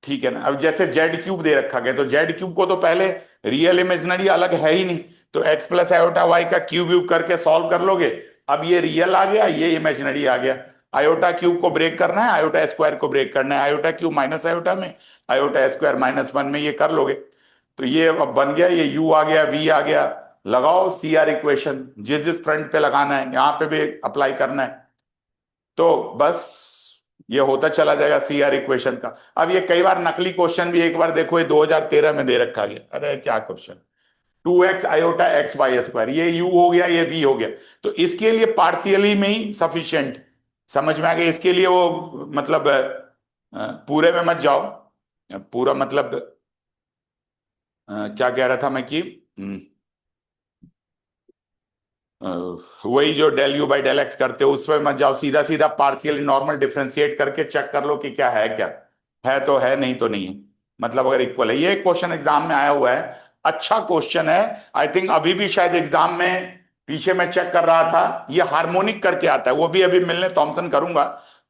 ठीक है ना। अब जैसे जेड क्यूब दे रखा गया, तो जेड क्यूब को तो पहले रियल इमेजिनरी अलग है ही नहीं, तो एक्स प्लस आयोटा वाई का क्यूब व्यूब करके सॉल्व कर लोगे। अब ये रियल आ गया, ये इमेजिनरी आ गया। आयोटा क्यूब को ब्रेक करना है, आयोटा स्क्वायर को ब्रेक करना है, आयोटा क्यूब माइनस आयोटा में, आयोटा स्क्वायर -1 में, ये कर लोगे। तो ये अब बन गया, ये यू आ गया, वी आ गया। लगाओ सी आर इक्वेशन, जिस जिस फ्रंट पे लगाना है यहाँ पे भी अप्लाई करना है। तो बस ये होता चला जाएगा सी आर इक्वेशन का। अब ये कई बार नकली क्वेश्चन भी, एक बार देखो ये 2013 में दे रखा गया, अरे क्या question, 2x iota x y square, ये u हो गया, ये v हो गया। तो इसके लिए पार्शियली में ही सफिशिएंट, समझ में आ गया। इसके लिए वो मतलब पूरे में मत जाओ, पूरा मतलब क्या कह रहा था मैं कि अ, वही जो del u by del x करते हो उसमें मत जाओ, सीधा सीधा पार्शियली नॉर्मल डिफरेंशिएट करके चेक कर लो कि क्या है, क्या है तो है, नहीं तो नहीं है। मतलब अगर इक्वल है, ये क्वेश्चन एग्जाम में आया हुआ है, अच्छा क्वेश्चन है। आई थिंक अभी भी शायद एग्जाम में, पीछे मैं चेक कर रहा था, ये हार्मोनिक करके आता है, वो भी अभी मिलने थॉमसन करूंगा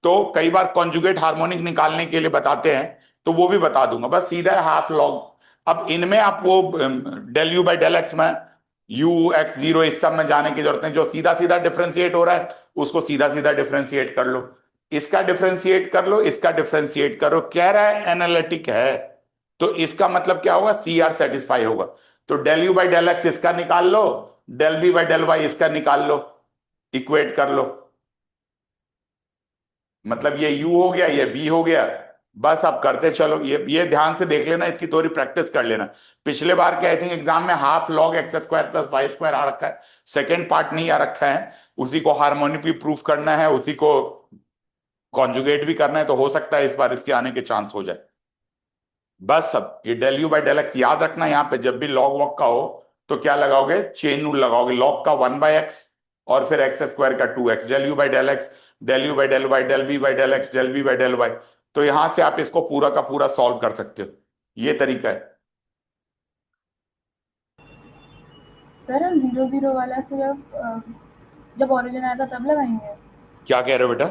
तो कई बार कॉन्जुगेट हार्मोनिक निकालने के लिए बताते हैं, तो वो भी बता दूंगा। बस सीधा हाफ लॉग। अब इनमें आप वो del u by del x में यू एक्स जीरो इस सब में जाने की जरूरत नहीं, जो सीधा सीधा डिफरेंशिएट हो रहा है उसको सीधा सीधा डिफरेंशिएट कर लो, इसका डिफरेंशिएट कर लो, इसका डिफरेंशिएट करो, कह रहा है एनालिटिक है, तो इसका मतलब क्या होगा, सी आर सेटिस्फाई होगा। तो del u by del x इसका निकाल लो, del b by del y इसका निकाल लो, इक्वेट कर लो। मतलब ये u हो गया, ये v हो गया। बस आप करते चलो, ये ध्यान से देख लेना, इसकी थोड़ी प्रैक्टिस कर लेना। पिछले बार के आई थिंक एग्जाम में half log x square plus Y square आ रखा है, सेकेंड पार्ट नहीं आ रखा है, उसी को हार्मोनिक भी प्रूफ करना है, उसी को कॉन्जुगेट भी करना है, तो हो सकता है इस बार इसके आने के चांस हो जाए। बस अब ये del u by del x याद रखना, यहाँ पे जब भी लॉग वॉग का हो तो क्या लगाओगे, चेन रूल लगाओगे, लॉग का 1/x और फिर एक्स स्क्वायर का 2x, del u by del x, del u by del y, del b by del x, del b by del y. तो यहां से आप इसको पूरा का पूरा सॉल्व कर सकते हो, ये तरीका है। सर हम 0 0 वाला सिर्फ जब ओरिजिन आया था तब लगाएंगे? क्या कह रहे हो बेटा?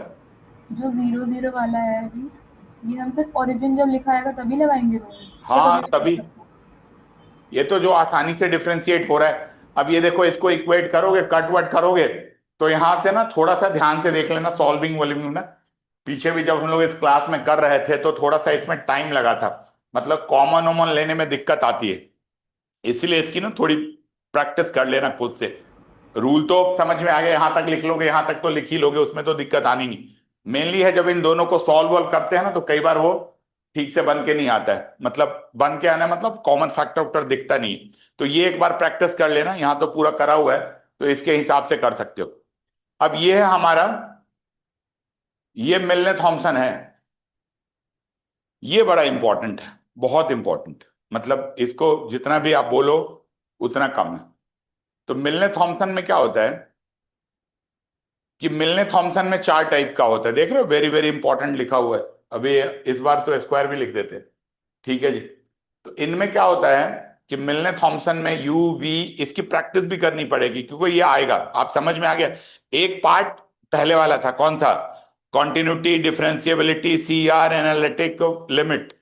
जो 0 0 वाला है अभी, ये हम सिर्फ ओरिजिन जब लिखा आएगा तभी लगाएंगे रूल, उससे हाँ कभी नहीं कर तभी, सकते? ये तो जो आसानी से डिफरेंशिएट हो रहा है। अब ये देखो, इसको इक्वेट करोगे, कट वट करोगे, तो यहां से ना थोड़ा सा ध्यान से देख लेना सॉल्विंग वॉल्यूम ना। पीछे भी जब हम लोग इस क्लास में कर रहे थे तो थोड़ा सा इसमें टाइम लगा था, मतलब कॉमन ओमन लेने में दिक्कत आती है, इसलिए इसकी ना थोड़ी प्रैक्टिस कर लेना खुद से। रूल तो समझ में आ गया, यहां तक लिख लोगे, यहां तक तो लिख ही लोगे, उसमें तो दिक्कत आनी नहीं। मेनली है जब इन दोनों को सॉल्व वॉल्व करते हैं ना, तो कई बार वो ठीक से बन के नहीं आता है, मतलब बन के आना मतलब कॉमन फैक्टर उक्टर दिखता नहीं है। तो ये एक बार प्रैक्टिस कर लेना, यहां तो पूरा करा हुआ है, तो इसके हिसाब से कर सकते हो। अब ये है हमारा, ये मिलने थॉमसन है, ये बड़ा इंपॉर्टेंट है, बहुत इंपॉर्टेंट, मतलब इसको जितना भी आप बोलो उतना कम है। तो मिलने थॉमसन में क्या होता है कि मिलने थॉमसन में 4 टाइप का होता है, देख रहे हो, वेरी वेरी इंपॉर्टेंट लिखा हुआ है। अभी इस बार तो स्क्वायर भी लिख देते हैं, ठीक है जी। तो इनमें क्या होता है कि मिलने थॉमसन में यू वी, इसकी प्रैक्टिस भी करनी पड़ेगी क्योंकि ये आएगा, आप समझ में आ गया। एक पार्ट पहले वाला था कौन सा, continuity, differentiability, C R, analytic, limit.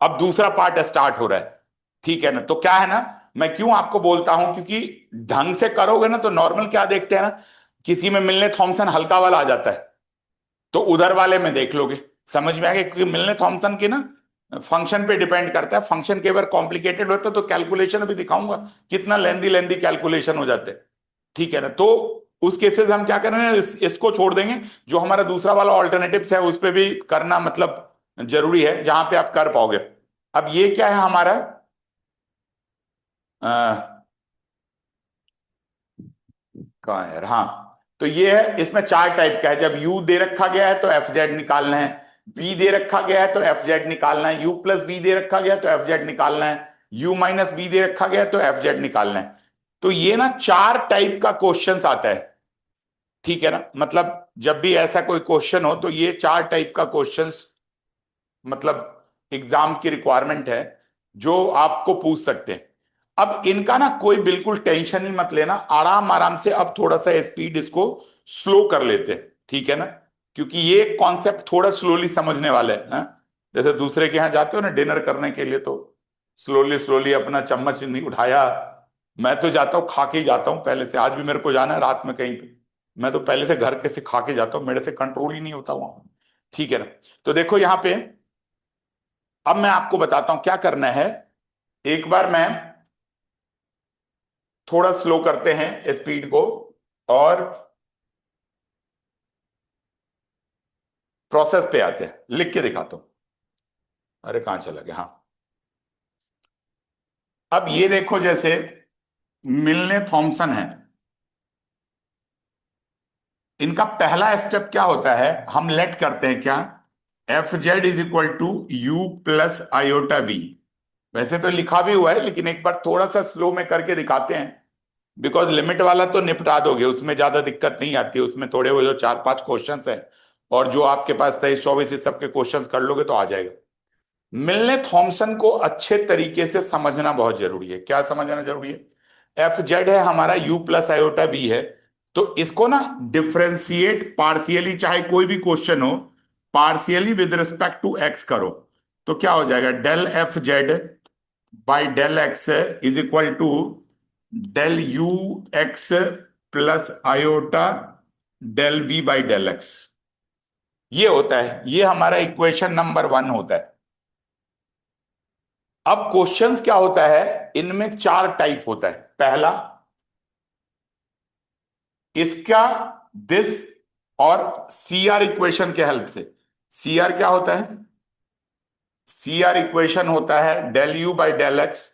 अब दूसरा पार्ट स्टार्ट हो रहा है, ठीक है ना। तो क्या है ना, मैं क्यों आपको बोलता हूं, क्योंकि ढंग से करोगे ना तो नॉर्मल क्या देखते हैं ना, किसी में मिलने थॉमसन हल्का वाला आ जाता है, तो उधर वाले में देख लोगे, समझ में आ गया। क्योंकि मिलने थॉमसन की ना फंक्शन पे डिपेंड करता है, फंक्शन कई बार कॉम्प्लिकेटेड होता है, तो कैलकुलेशन अभी दिखाऊंगा कितना लेंदी लेंदी कैलकुलेशन हो जाते हैं, ठीक है ना। तो उस केसेस हम क्या करेंगे, इसको छोड़ देंगे, जो हमारा दूसरा वाला ऑल्टरनेटिव्स है उस पे भी करना मतलब जरूरी है, जहां पे आप कर पाओगे। अब ये क्या है हमारा, कहाँ है यार, हाँ। तो ये है, इसमें 4 टाइप का है। जब u दे रखा गया है तो एफ जेड निकालना है, v दे रखा गया है तो एफ जेड निकालना है, u प्लस v दे रखा गया है तो एफ जेड निकालना है, u माइनस v दे रखा गया है तो एफ जेड निकालना है। तो ये ना 4 टाइप का क्वेश्चंस आता है, ठीक है ना। मतलब जब भी ऐसा कोई क्वेश्चन हो तो ये 4 टाइप का क्वेश्चंस मतलब एग्जाम की रिक्वायरमेंट है, जो आपको पूछ सकते हैं। अब इनका ना कोई बिल्कुल टेंशन ही मत लेना, आराम आराम से अब थोड़ा सा स्पीड इसको स्लो कर लेते हैं, ठीक है ना, क्योंकि ये कॉन्सेप्ट थोड़ा स्लोली समझने वाले हैं, हाँ? जैसे दूसरे के यहाँ जाते हो ना डिनर करने के लिए, तो स्लोली स्लोली अपना चम्मच नहीं उठाया, मैं तो जाता हूँ खा के ही जाता हूँ पहले से, आज भी मेरे को जाना है रात में कहीं पे, मैं तो पहले से घर के से खा के जाता हूँ, मेरे से कंट्रोल ही नहीं होता वहां, ठीक है ना। तो देखो यहाँ पे, अब मैं आपको बताता हूं क्या करना है। एक बार मैं थोड़ा स्लो करते हैं स्पीड को, और प्रोसेस पे आते हैं, लिख के दिखाता हूं। अरे कहां चला गया, हाँ। अब ये देखो, जैसे मिलने थॉमसन है, इनका पहला स्टेप क्या होता है, हम लेट करते हैं क्या, f z is equal to u plus iota b. वैसे तो लिखा भी हुआ है, लेकिन एक बार थोड़ा सा स्लो में करके दिखाते हैं, बिकॉज लिमिट वाला तो निपटा दोगे, उसमें ज्यादा दिक्कत नहीं आती, उसमें थोड़े वो जो 4-5 क्वेश्चंस हैं और जो आपके पास 23-24 इस सब के क्वेश्चंस कर लोगे तो आ जाएगा। मिलने थॉमसन को अच्छे तरीके से समझना बहुत जरूरी है। क्या समझना जरूरी है? एफ जेड है हमारा, यू प्लस आयोटा बी है, तो इसको ना डिफ्रेंशिएट पार्शियली, चाहे कोई भी क्वेश्चन हो, partially with respect to x करो, तो क्या हो जाएगा? Del f z by del x is equal to del u x plus iota del v by del x. ये होता है, ये हमारा इक्वेशन नंबर 1 होता है। अब क्वेश्चंस क्या होता है, इनमें 4 टाइप होता है। पहला, इसका दिस और सी आर इक्वेशन के हेल्प से। सी आर क्या होता है? सी आर इक्वेशन होता है del u by del x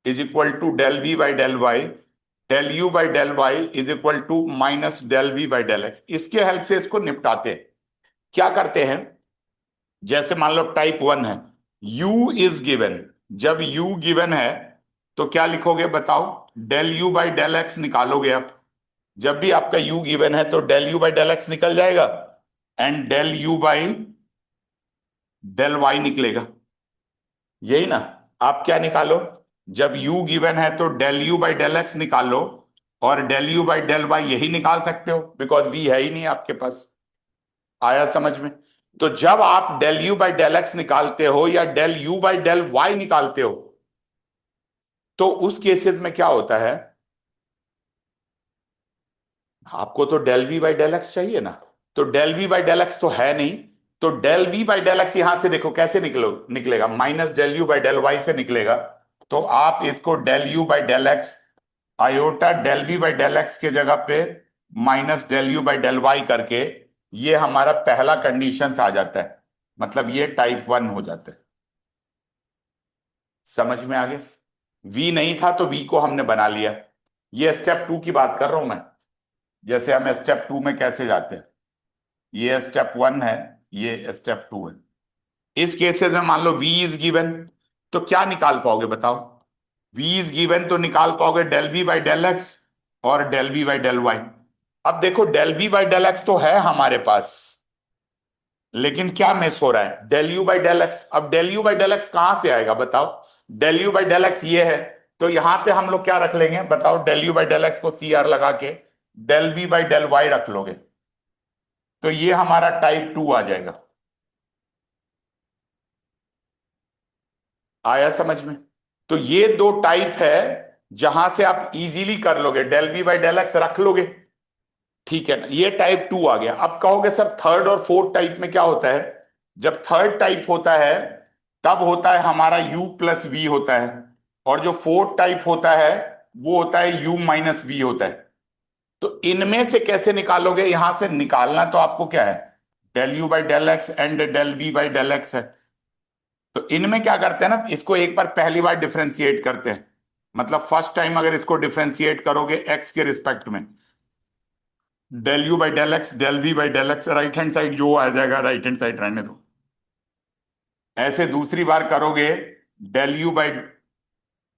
is equal to del v by del y, del u by del y is equal to minus del v by del x. इसके help से इसको निपटाते हैं। क्या करते हैं, जैसे मान लो टाइप 1 है, u इज गिवन। जब u गिवन है तो क्या लिखोगे बताओ? Del u by del x निकालोगे आप। जब भी आपका u गिवन है तो del u by del x निकल जाएगा and del u by del y निकलेगा। यही ना? आप क्या निकालो? जब u गिवन है तो del u by del x निकालो, और del u by del y यही निकाल सकते हो, बिकॉज v है ही नहीं आपके पास। आया समझ में? तो जब आप del u by del x निकालते हो या del u by del y निकालते हो, तो उस केसेस में क्या होता है, आपको तो del v by del x चाहिए ना, तो del v by del x तो है नहीं, तो del v by del x यहां से देखो कैसे निकलेगा, minus del u by del y से निकलेगा। तो आप इसको del u by del x iota del v by del x के जगह पे minus del u by del y करके, ये हमारा पहला कंडीशन आ जाता है, मतलब ये टाइप 1 हो जाता है। समझ में आ गया? वी नहीं था तो वी को हमने बना लिया। ये स्टेप 2 की बात कर रहा हूं मैं, जैसे हम स्टेप 2 में कैसे जाते हैं। ये स्टेप 1 है, ये स्टेप 2 है। इस केसेस में मान लो v इज गिवन, तो क्या निकाल पाओगे बताओ? v इज गिवन तो निकाल पाओगे del v by del x और del v by del y. अब देखो del v by del x तो है हमारे पास, लेकिन क्या मिस हो रहा है? Del u by del x. अब del u by del x कहां से आएगा बताओ? Del u by del x ये है, तो यहां पे हम लोग क्या रख लेंगे बताओ? Del u by del x को सी आर लगा के del v by del y रख लोगे, तो ये हमारा टाइप 2 आ जाएगा। आया समझ में? तो ये 2 टाइप है जहां से आप इजीली कर लोगे, del v by del x रख लोगे, ठीक है ना? ये टाइप 2 आ गया। अब कहोगे सर थर्ड और फोर्थ टाइप में क्या होता है? जब थर्ड टाइप होता है तब होता है हमारा u प्लस वी होता है, और जो फोर्थ टाइप होता है वो होता है u माइनस वी होता है। तो इनमें से कैसे निकालोगे? यहां से निकालना तो आपको क्या है? Del u by del x and del v by del x है। तो इनमें क्या करते हैं ना, इसको एक बार पहली बार डिफरेंशिएट करते हैं, मतलब फर्स्ट टाइम अगर इसको डिफरेंशिएट करोगे x के रिस्पेक्ट में, del u by del x del v by del x, right hand side जो आ जाएगा राइट हैंड साइड रहने दो। ऐसे दूसरी बार करोगे del u by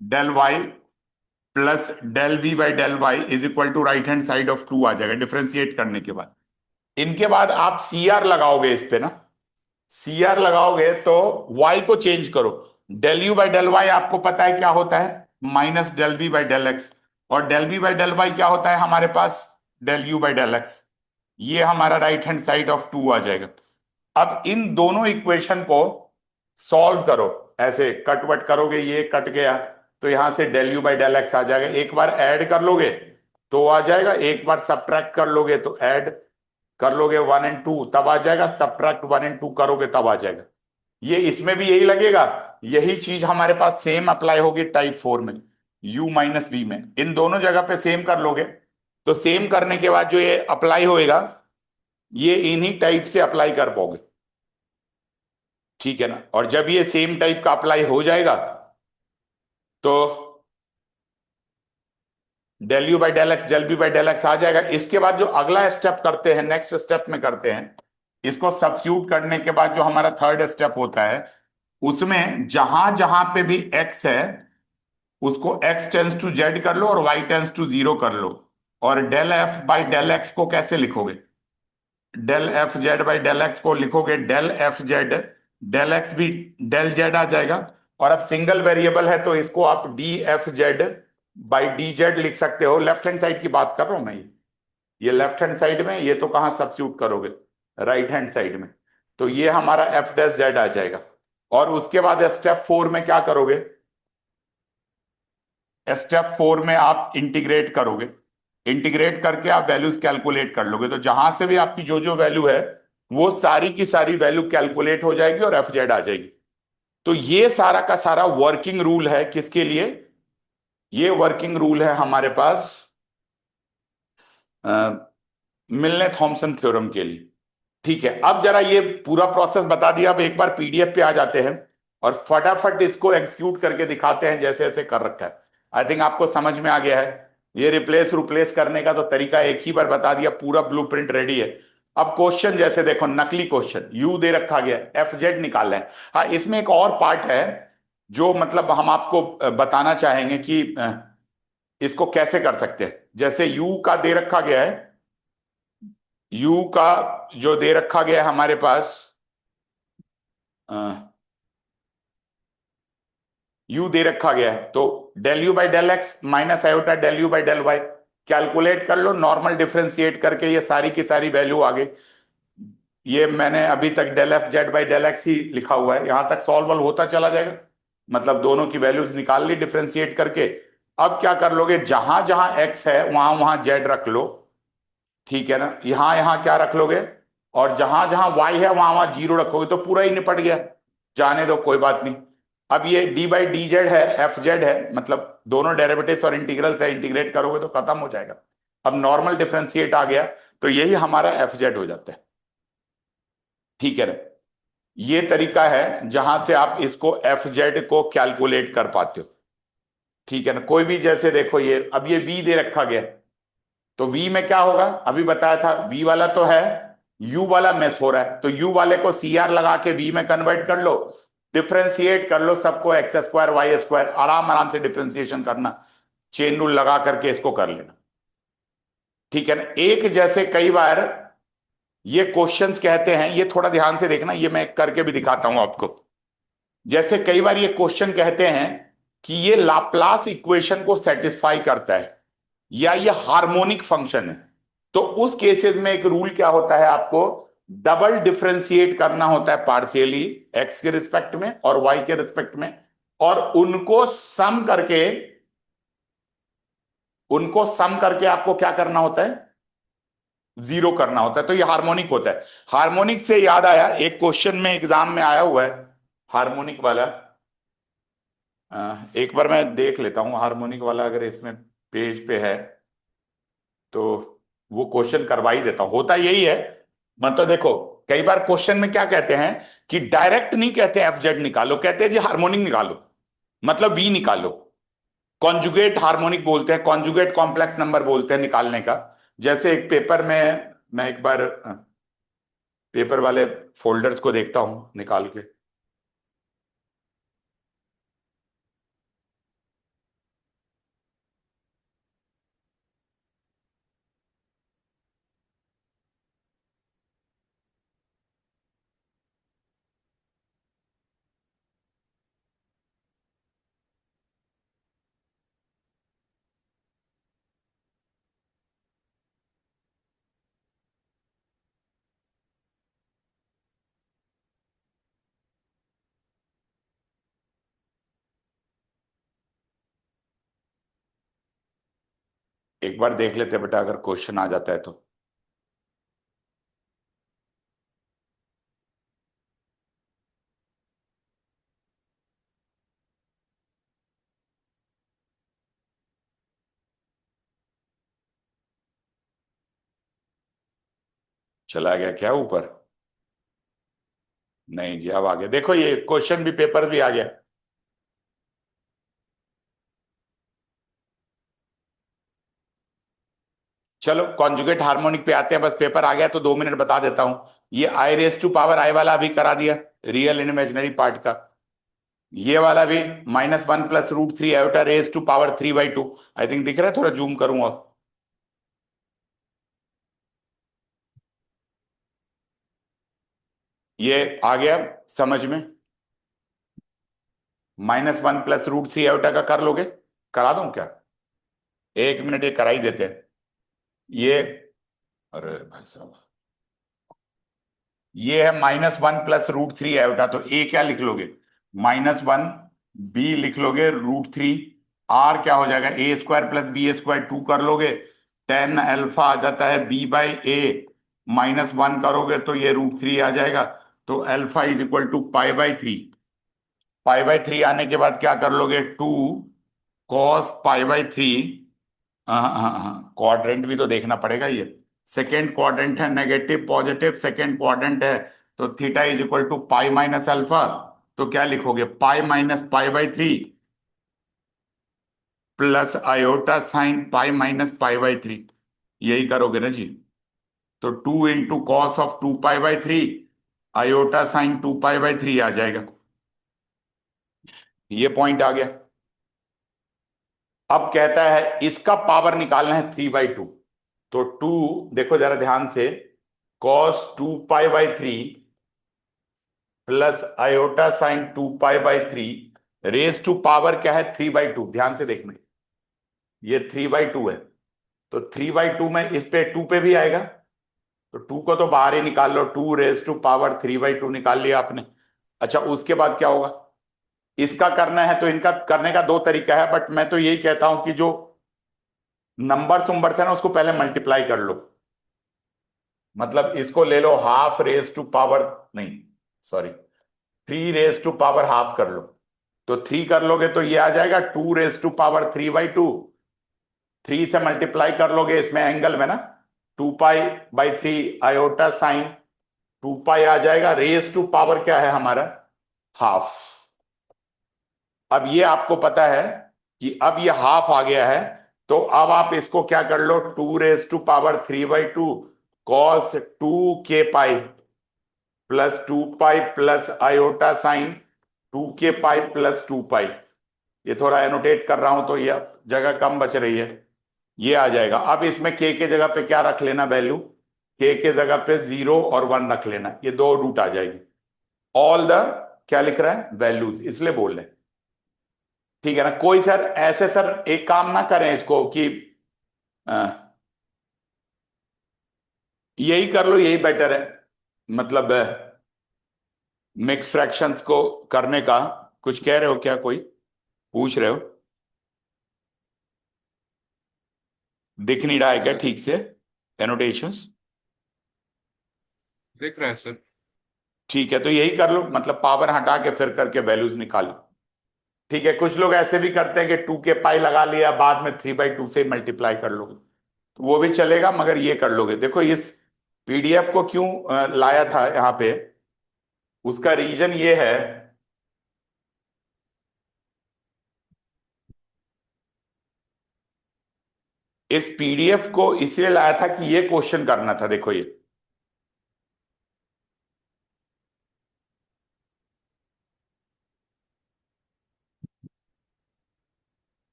del y plus del v by del y is equal to right hand side of 2 आ जाएगा डिफरेंशिएट करने के बाद। इनके बाद आप सी आर लगाओगे इस पे ना, सी आर लगाओगे तो y को चेंज करो। Del u by del y आपको पता है क्या होता है? Minus del v by del x, और del v by del y क्या होता है हमारे पास? Del u by del x. ये हमारा राइट हैंड साइड ऑफ 2 आ जाएगा। अब इन दोनों इक्वेशन को सॉल्व करो, ऐसे कट वट करोगे, ये कट गया तो यहां से del u by del x आ जाएगा। एक बार ऐड कर लोगे तो आ जाएगा, एक बार सब्ट्रैक्ट कर लोगे तो ऐड कर लोगे 1 एंड 2 तब आ जाएगा, सब्ट्रैक्ट 1 एंड 2 करोगे तब आ जाएगा। ये इसमें भी यही लगेगा। यही चीज हमारे पास सेम अप्लाई होगी टाइप 4 में, u माइनस वी में। इन दोनों जगह पे सेम कर लोगे तो सेम करने के बाद जो ये अप्लाई होएगा ये इन्हीं टाइप से अप्लाई कर पाओगे, ठीक है ना? और जब ये सेम टाइप का अप्लाई हो जाएगा तो del u by del x del b by del x आ जाएगा। इसके बाद जो अगला स्टेप करते हैं, नेक्स्ट स्टेप में करते हैं, इसको सब्स्टिट्यूट करने के बाद जो हमारा थर्ड स्टेप होता है, उसमें जहां जहां पे भी x है उसको x टेंस टू जेड कर लो और y टेंस टू जीरो कर लो। और del f by del x को कैसे लिखोगे? Del f z by del x को लिखोगे del f z, del x भी डेल जेड आ जाएगा। और अब सिंगल वेरिएबल है तो इसको आप d f z by d z लिख सकते हो। लेफ्ट हैंड साइड की बात कर रहा हूं मैं, ये लेफ्ट हैंड साइड में, ये तो कहां सब्स्टिट्यूट करोगे? राइट हैंड साइड में। तो ये हमारा एफ डैश जेड आ जाएगा। और उसके बाद स्टेप 4 में क्या करोगे? स्टेप 4 में आप इंटीग्रेट करोगे। इंटीग्रेट करके आप वैल्यूज कैलकुलेट कर लोगे, तो जहां से भी आपकी जो जो वैल्यू है वो सारी की सारी वैल्यू कैलकुलेट हो जाएगी और एफ जेड आ जाएगी। तो ये सारा का सारा वर्किंग रूल है किसके लिए? ये वर्किंग रूल है हमारे पास मिलने थॉमसन थ्योरम के लिए। ठीक है, अब जरा ये पूरा प्रोसेस बता दिया, अब एक बार पीडीएफ पे आ जाते हैं और फटाफट इसको एग्जीक्यूट करके दिखाते हैं जैसे ऐसे कर रखा है। आई थिंक आपको समझ में आ गया है। ये रिप्लेस रिप्लेस करने का तो तरीका एक ही बार बता दिया, पूरा ब्लूप्रिंट रेडी है। अब क्वेश्चन जैसे देखो, नकली क्वेश्चन, यू दे रखा गया, एफ जेड निकालना है। हाँ, इसमें एक और पार्ट है जो मतलब हम आपको बताना चाहेंगे कि इसको कैसे कर सकते हैं। जैसे यू का दे रखा गया है, यू का जो दे रखा गया है हमारे पास, यू दे रखा गया है, तो del u by del x minus iota del u by del y calculate कर लो, नॉर्मल डिफरेंशिएट करके ये सारी की सारी वैल्यू आ गई। ये मैंने अभी तक del f z by del x ही लिखा हुआ है, यहां तक सॉल्व होता चला जाएगा। मतलब दोनों की वैल्यूज निकाल ली डिफरेंशिएट करके। अब क्या कर लोगे, जहां जहां एक्स है वहां वहां जेड रख लो, ठीक है ना? यहां यहां क्या रख लोगे, और जहां जहां वाई है वहां वहां जीरो रखोगे तो पूरा ही निपट गया। जाने दो, कोई बात नहीं। अब ये डी बाई डी जेड है, एफ जेड है, मतलब दोनों डेरिवेटिव्स और इंटीग्रल से इंटीग्रेट करोगे तो खत्म हो जाएगा। अब नॉर्मल डिफरेंशिएट आ गया तो यही हमारा एफ जेड हो जाता है। ठीक है ना? ये तरीका है जहां से आप इसको एफ जेड को कैलकुलेट कर पाते हो। ठीक है ना? कोई भी जैसे देखो, ये अब ये वी दे रखा गया, तो v में क्या होगा अभी बताया था, v वाला तो है, u वाला मिस हो रहा है, तो u वाले को सी आर लगा के v में कन्वर्ट कर लो, डिफ्रेंशिएट कर लो सबको, एक्स स्क्वायर वाई स्क्वायर, आराम आराम से डिफ्रेंशिएशन करना, चेन रूल लगा करके इसको कर लेना। ठीक है ना? एक जैसे कई बार ये क्वेश्चंस कहते हैं, ये थोड़ा ध्यान से देखना, ये मैं करके भी दिखाता हूं आपको। जैसे कई बार ये क्वेश्चन कहते हैं कि ये लाप्लास इक्वेशन को सेटिस्फाई करता है या ये हार्मोनिक फंक्शन है, तो उस केसेस में एक रूल क्या होता है, आपको डबल डिफरेंशिएट करना होता है पार्शियली, एक्स के रिस्पेक्ट में और वाई के रिस्पेक्ट में, और उनको सम करके आपको क्या करना होता है, जीरो करना होता है, तो ये हार्मोनिक होता है। हार्मोनिक से याद आया, एक क्वेश्चन में एग्जाम में आया हुआ है हार्मोनिक वाला। एक बार मैं देख लेता हूं हार्मोनिक वाला, अगर इसमें पेज पे है तो वो क्वेश्चन करवा ही देता हूं। होता यही है, मतलब देखो कई बार क्वेश्चन में क्या कहते हैं कि डायरेक्ट नहीं कहते एफ जेड निकालो, कहते हैं जी हार्मोनिक निकालो, मतलब वी निकालो। कॉन्जुगेट हार्मोनिक बोलते हैं, कॉन्जुगेट कॉम्प्लेक्स नंबर बोलते हैं निकालने का। जैसे एक पेपर में मैं एक बार पेपर वाले फोल्डर्स को देखता हूं निकाल के। एक बार देख लेते हैं बेटा, अगर क्वेश्चन आ जाता है तो। चला गया क्या ऊपर? नहीं जी, अब आ गया, देखो ये क्वेश्चन भी पेपर भी आ गया। चलो कॉन्जुगेट हार्मोनिक पे आते हैं, बस पेपर आ गया तो 2 मिनट बता देता हूं। ये आई रेस टू पावर आई वाला अभी करा दिया, रियल एंड इमेजिनरी पार्ट का। ये वाला भी -1 + √3 iota raise to power 3/2। I think दिख रहा है, थोड़ा जूम करूंगा। ये आ गया समझ में? -1 + √3 आयोटा का कर लोगे? करा दूं क्या? 1 मिनट, ये करा ही देते हैं ये। अरे भाई साहब, ये है -1 + √3 आयोटा, तो ए क्या लिख लोगे? -1, बी लिख लोगे √3, आर क्या हो जाएगा? A² + B² 2 कर लोगे, tan अल्फा आ जाता है B/A, -1 करोगे तो ये √3 आ जाएगा। तो अल्फा = π/3। π/3 आने के बाद क्या कर लोगे? 2 cos π/3। हाँ हाँ हाँ, क्वाड्रेंट भी तो देखना पड़ेगा। ये सेकेंड क्वाड्रेंट है, नेगेटिव पॉजिटिव सेकेंड क्वाड्रेंट है, तो थीटा = π - अल्फा। तो क्या लिखोगे? π - π/3 प्लस आयोटा साइन π - π/3। यही करोगे ना जी? तो 2 × cos ऑफ 2π/3 आयोटा साइन 2π/3 आ जाएगा। ये पॉइंट आ गया। अब कहता है इसका पावर निकालना है 3/2। तो 2, देखो जरा ध्यान से, cos 2π/3 plus iota sine 2π/3 raise to power क्या है? 3/2। ध्यान से देखना, ये 3/2 है, तो 3/2 में इस पे 2 पे भी आएगा, तो 2 को तो बाहर ही निकाल लो। 2 रेस टू पावर 3/2 निकाल लिया आपने। अच्छा, उसके बाद क्या होगा? इसका करना है तो इनका करने का दो तरीका है, बट मैं तो यही कहता हूं कि जो नंबर उम्बर्स है ना, उसको पहले मल्टीप्लाई कर लो। मतलब इसको ले लो हाफ रेस टू पावर, नहीं सॉरी, 3 रेस टू पावर ½ कर लो। तो 3 कर लोगे तो ये आ जाएगा 2 रेस टू पावर 3/2। 3 से मल्टीप्लाई कर लोगे इसमें एंगल में ना, 2π/3 आयोटा साइन 2π आ जाएगा। रेस टू पावर क्या है हमारा? ½ अब ये आपको पता है कि अब ये ½ आ गया है, तो अब आप इसको क्या कर लो? 2 raise to power 3/2 cos 2k π plus 2π plus iota sine 2k π plus 2π। ये थोड़ा एनोटेट कर रहा हूं तो ये जगह कम बच रही है। ये आ जाएगा। अब इसमें k के जगह पे क्या रख लेना? वैल्यू k के जगह पे 0 और 1 रख लेना, ये दो रूट आ जाएगी। ऑल द क्या लिख रहा है? वैल्यूज, इसलिए बोल रहे हैं। ठीक है ना? कोई सर ऐसे सर एक काम ना करें इसको कि यही कर लो, यही बेटर है। मतलब मिक्स फ्रैक्शंस को करने का कुछ कह रहे हो क्या? कोई पूछ रहे हो? दिख नहीं रहा है क्या सर ठीक से एनोटेशंस? दिख रहा है सर। ठीक है, तो यही कर लो, मतलब पावर हटा के फिर करके वैल्यूज निकालो। ठीक है, कुछ लोग ऐसे भी करते हैं कि 2k π लगा लिया, बाद में 3/2 से मल्टीप्लाई कर लोगे, तो वो भी चलेगा, मगर ये कर लोगे। देखो इस पीडीएफ को क्यों लाया था यहाँ पे, उसका रीजन ये है, इस पीडीएफ को इसलिए लाया था कि ये क्वेश्चन करना था। देखो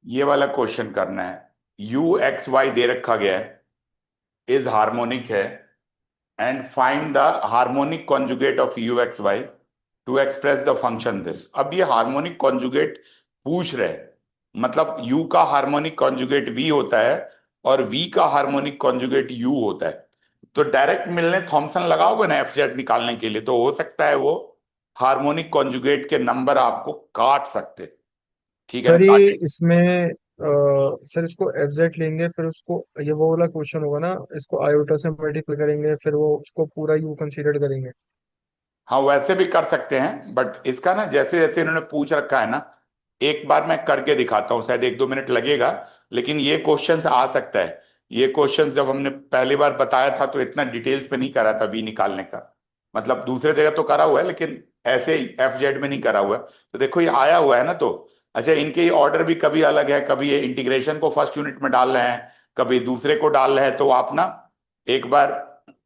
ये वाला क्वेश्चन करना है। u(x, y) दे रखा गया है, इज हार्मोनिक है, and find the harmonic conjugate of u(x, y) to express the function this. अब ये हार्मोनिक कॉन्जुगेट पूछ रहे हैं, मतलब u का हार्मोनिक कॉन्जुगेट v होता है और v का हार्मोनिक कॉन्जुगेट u होता है। तो डायरेक्ट मिलने थॉमसन लगाओगे ना एफ जेड निकालने के लिए, तो हो सकता है वो हार्मोनिक कॉन्जुगेट के नंबर आपको काट सकते। ठीक है ना? सर ये काटे। इसमें सर इसको एफजेड लेंगे, फिर उसको ये वो वाला क्वेश्चन होगा ना, इसको आयोटा से मल्टीप्लाई करेंगे, फिर वो उसको पूरा यू कंसीडर करेंगे। हाँ वैसे भी कर सकते हैं, बट इसका ना जैसे जैसे इन्होंने पूछ रखा है ना, एक बार मैं करके दिखाता हूँ, शायद 1-2 मिनट लगेगा, लेकिन ये क्वेश्चन आ सकता है। ये क्वेश्चन जब हमने पहली बार बताया था तो इतना डिटेल्स पे नहीं करा था वी निकालने का, मतलब दूसरे जगह तो करा हुआ है लेकिन ऐसे एफ जेड में नहीं करा हुआ है। तो देखो ये आया हुआ है ना, तो अच्छा इनके ये ऑर्डर भी कभी अलग है, कभी ये इंटीग्रेशन को फर्स्ट यूनिट में डाल रहे हैं, कभी दूसरे को डाल रहे हैं, तो आप ना एक बार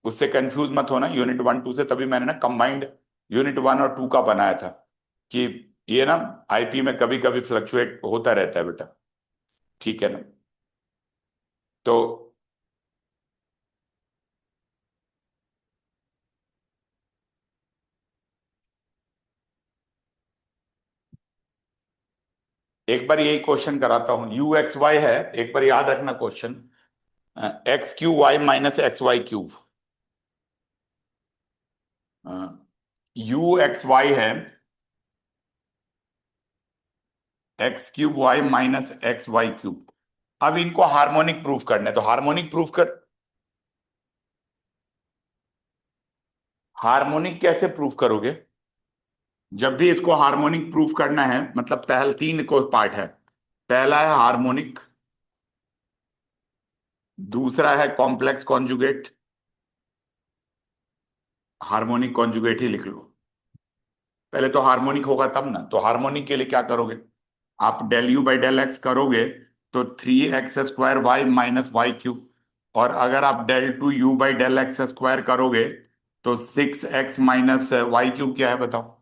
उससे कंफ्यूज मत होना यूनिट 1 2 से। तभी मैंने ना कंबाइंड यूनिट 1 और 2 का बनाया था कि ये ना आईपी में कभी कभी फ्लक्चुएट होता रहता है बेटा, ठीक है ना। तो एक बार यही क्वेश्चन कराता हूं, यू एक्स वाई है, एक बार याद रखना question, x q y minus x y cube, u x y है x cube y minus x y cube. अब इनको हार्मोनिक प्रूफ करना है, तो हार्मोनिक प्रूफ कर, हार्मोनिक कैसे प्रूफ करोगे? जब भी इसको हार्मोनिक प्रूफ करना है, मतलब पहले 3 को पार्ट है। पहला है हार्मोनिक, दूसरा है कॉम्प्लेक्स कॉन्जुगेट, हार्मोनिक कॉन्जुगेट ही लिख लो। पहले तो हार्मोनिक होगा तब ना, तो हार्मोनिक के लिए क्या करोगे, आप del u by del x करोगे तो 3x² Y minus Y cube, और अगर आप del two u by del x square करोगे तो 6x माइनस वाई क्यूब क्या है बताओ?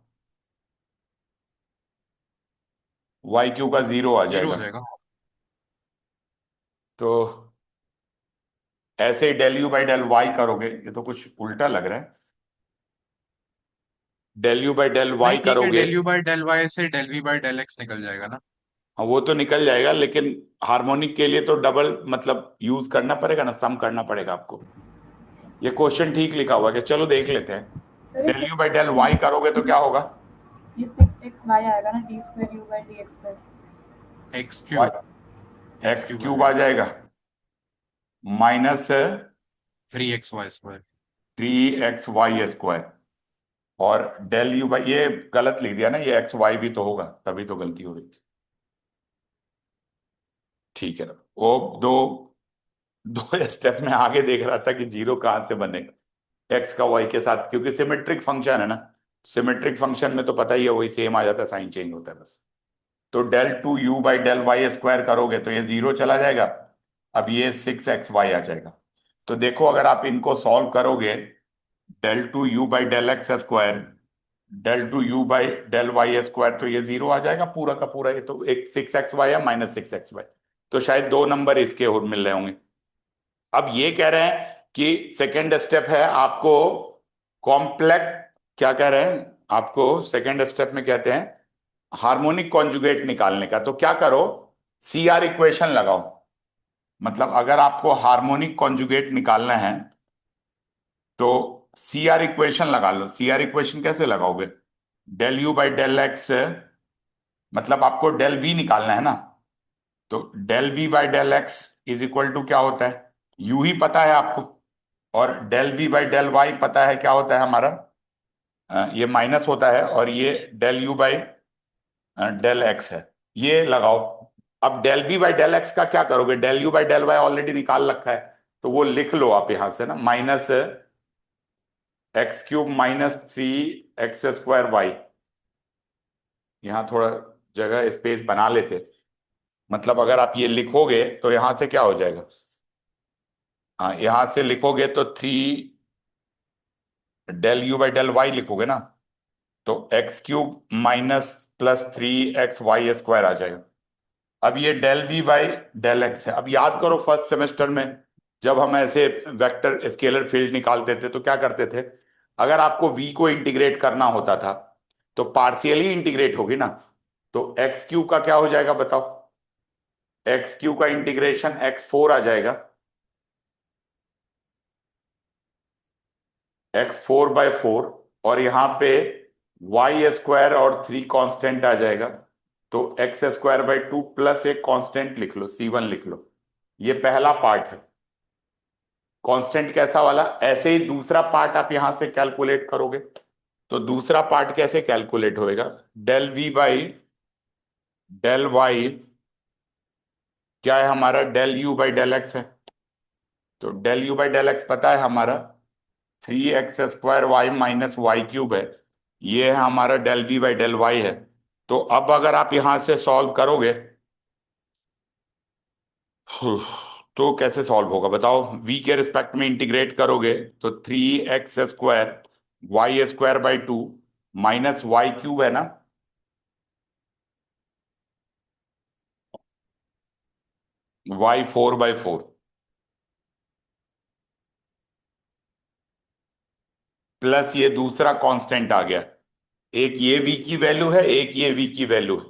वाई क्यूब का 0 आ जीरो हो जाएगा। जाएगा। तो ऐसे ही del u by del y करोगे, ये तो कुछ उल्टा लग रहा है, डेल यू बाई डेल नहीं वाई ठीक है, करोगे। Del u by del y से del v by del x निकल जाएगा ना। हाँ वो तो निकल जाएगा, लेकिन हार्मोनिक के लिए तो डबल मतलब यूज करना पड़ेगा ना, सम करना पड़ेगा आपको। ये क्वेश्चन ठीक लिखा हुआ है कि चलो देख लेते हैं। सर ये del u by del y करोगे तो क्या 6 होगा? ये 6x y आएगा ना, d square u by D x square. X y cube, x x cube आ क्यूब आ जाएगा। जाएगा minus 3xy square. 3xy square, और डेल यू बाई, ये गलत लिख दिया ना, ये एक्स वाई भी तो होगा, तभी तो गलती हो रही थी। ठीक है ना, वो दो दो स्टेप में आगे देख रहा था कि जीरो कहां से बनेगा एक्स का वाई के साथ, क्योंकि सिमेट्रिक फंक्शन है ना। सिमेट्रिक फंक्शन में तो पता ही है वही सेम आ जाता है, साइन चेंज होता है बस। तो del two u by del y square करोगे तो ये 0 चला जाएगा, अब ये 6xy आ जाएगा। तो देखो अगर आप इनको सॉल्व करोगे, del two u by del x square, del two u by del y square, तो ये 0 आ जाएगा पूरा का पूरा, ये तो एक 6xy या माइनस 6xy। तो शायद 2 नंबर इसके और मिल रहे होंगे। अब ये कह रहे हैं कि सेकेंड स्टेप है आपको कॉम्प्लेक्स, क्या कह रहे हैं आपको सेकेंड स्टेप में कहते हैं हार्मोनिक कॉन्जुगेट निकालने का। तो क्या करो, सी आर इक्वेशन लगाओ। मतलब अगर आपको हार्मोनिक कॉन्जुगेट निकालना है तो सी आर इक्वेशन लगा लो। सी आर इक्वेशन कैसे लगाओगे, del u by del x, मतलब आपको डेल वी निकालना है ना, तो del v by del x is equal to क्या होता है, यू ही पता है आपको, और del v by del y पता है क्या होता है हमारा, ये माइनस होता है, और ये del u by del x है, ये लगाओ। अब del b by del x का क्या करोगे, del u by del y already निकाल रखा है, तो वो लिख लो आप यहां से ना, minus x cube minus 3x² y. यहां थोड़ा जगह स्पेस बना लेते, मतलब अगर आप ये लिखोगे तो यहां से क्या हो जाएगा, हाँ यहां से लिखोगे तो 3 del u by del y लिखोगे ना, तो x cube minus plus 3xy² आ जाएगा। अब ये del v by del x है। अब याद करो फर्स्ट सेमेस्टर में जब हम ऐसे वेक्टर स्केलर फील्ड निकालते थे तो क्या करते थे, अगर आपको वी को इंटीग्रेट करना होता था तो पार्शियली इंटीग्रेट होगी ना, तो एक्स क्यू का क्या हो जाएगा बताओ, एक्स क्यू का इंटीग्रेशन x4 आ जाएगा, x4/4, और यहां पे y² और 3 कांस्टेंट आ जाएगा, तो x²/2 प्लस एक कांस्टेंट लिख लो, C1 लिख लो। ये पहला पार्ट है कांस्टेंट कैसा वाला। ऐसे ही दूसरा पार्ट आप यहां से कैलकुलेट करोगे, तो दूसरा पार्ट कैसे कैलकुलेट होएगा, del v by del y क्या है हमारा, del u by del x है। तो del u by del x पता है हमारा 3x² Y minus Y cube है। ये है हमारा del v by del y है। तो अब अगर आप यहां से सॉल्व करोगे तो कैसे सॉल्व होगा बताओ। v के रिस्पेक्ट में इंटीग्रेट करोगे तो 3x² y² by 2 minus Y cube है ना, y4/4 प्लस ये दूसरा कांस्टेंट आ गया। एक ये v की वैल्यू है, एक ये v की वैल्यू है।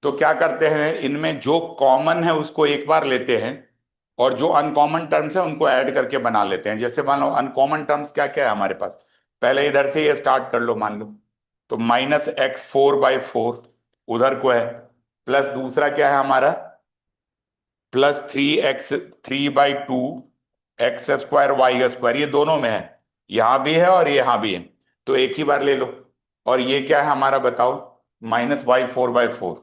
तो क्या करते हैं, इनमें जो कॉमन है उसको एक बार लेते हैं और जो अनकॉमन टर्म्स है उनको ऐड करके बना लेते हैं। जैसे मान लो अनकॉमन टर्म्स क्या क्या है हमारे पास, पहले इधर से ये स्टार्ट कर लो, मान लो तो -x4/4 उधर को है, प्लस दूसरा क्या है हमारा +3x3/2 x² y², ये दोनों में है, यहां भी है और यहां भी है, तो एक ही बार ले लो। और ये क्या है हमारा बताओ, -y4/4,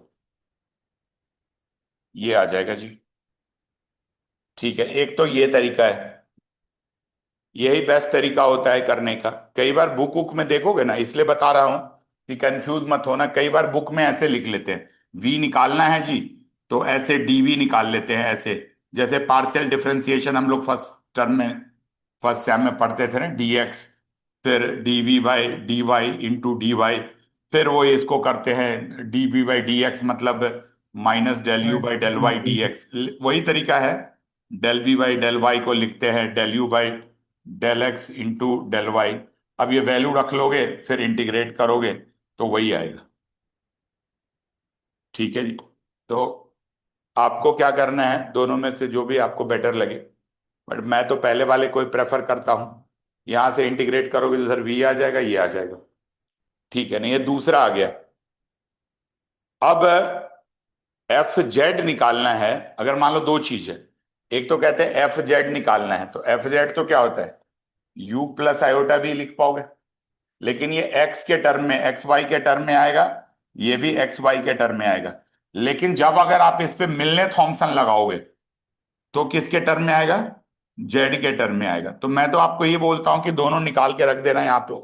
ये आ जाएगा जी। ठीक है, एक तो ये तरीका है, यही बेस्ट तरीका होता है करने का। कई बार बुक बुक में देखोगे ना, इसलिए बता रहा हूं कि कंफ्यूज मत होना। कई बार बुक में ऐसे लिख लेते हैं, v निकालना है जी, तो ऐसे dv निकाल लेते हैं ऐसे। जैसे पार्शियल डिफरेंशिएशन हम लोग फर्स्ट टर्म में, फर्स्ट सेम में पढ़ते थे ना, dx, फिर dv by dy into dy, फिर वो इसको करते हैं dv बाई dx, मतलब minus del u by del y d x, वही तरीका है। Del v by del y को लिखते हैं del u by del x into del y. अब ये वैल्यू रख लोगे फिर इंटीग्रेट करोगे तो वही आएगा। ठीक है जी। तो आपको क्या करना है, दोनों में से जो भी आपको बेटर लगे, बट मैं तो पहले वाले को ही प्रेफर करता हूं। यहां से इंटीग्रेट करोगे तो उधर वी आ जाएगा, ये आ जाएगा। ठीक है ना, ये दूसरा आ गया। अब एफ जेड निकालना है। अगर मान लो दो चीज है, एक तो कहते हैं एफ जेड निकालना है, तो एफ जेड तो क्या होता है, यू प्लस आयोटा भी लिख पाओगे, लेकिन ये एक्स के टर्म में, एक्स वाई के टर्म में आएगा, ये भी एक्स वाई के टर्म में आएगा। लेकिन जब अगर आप इस पे मिलने थॉमसन लगाओगे तो किसके टर्म में आएगा, जेड के टर्म में आएगा। तो मैं तो आपको ये बोलता हूं कि दोनों निकाल के रख देना यहाँ पे,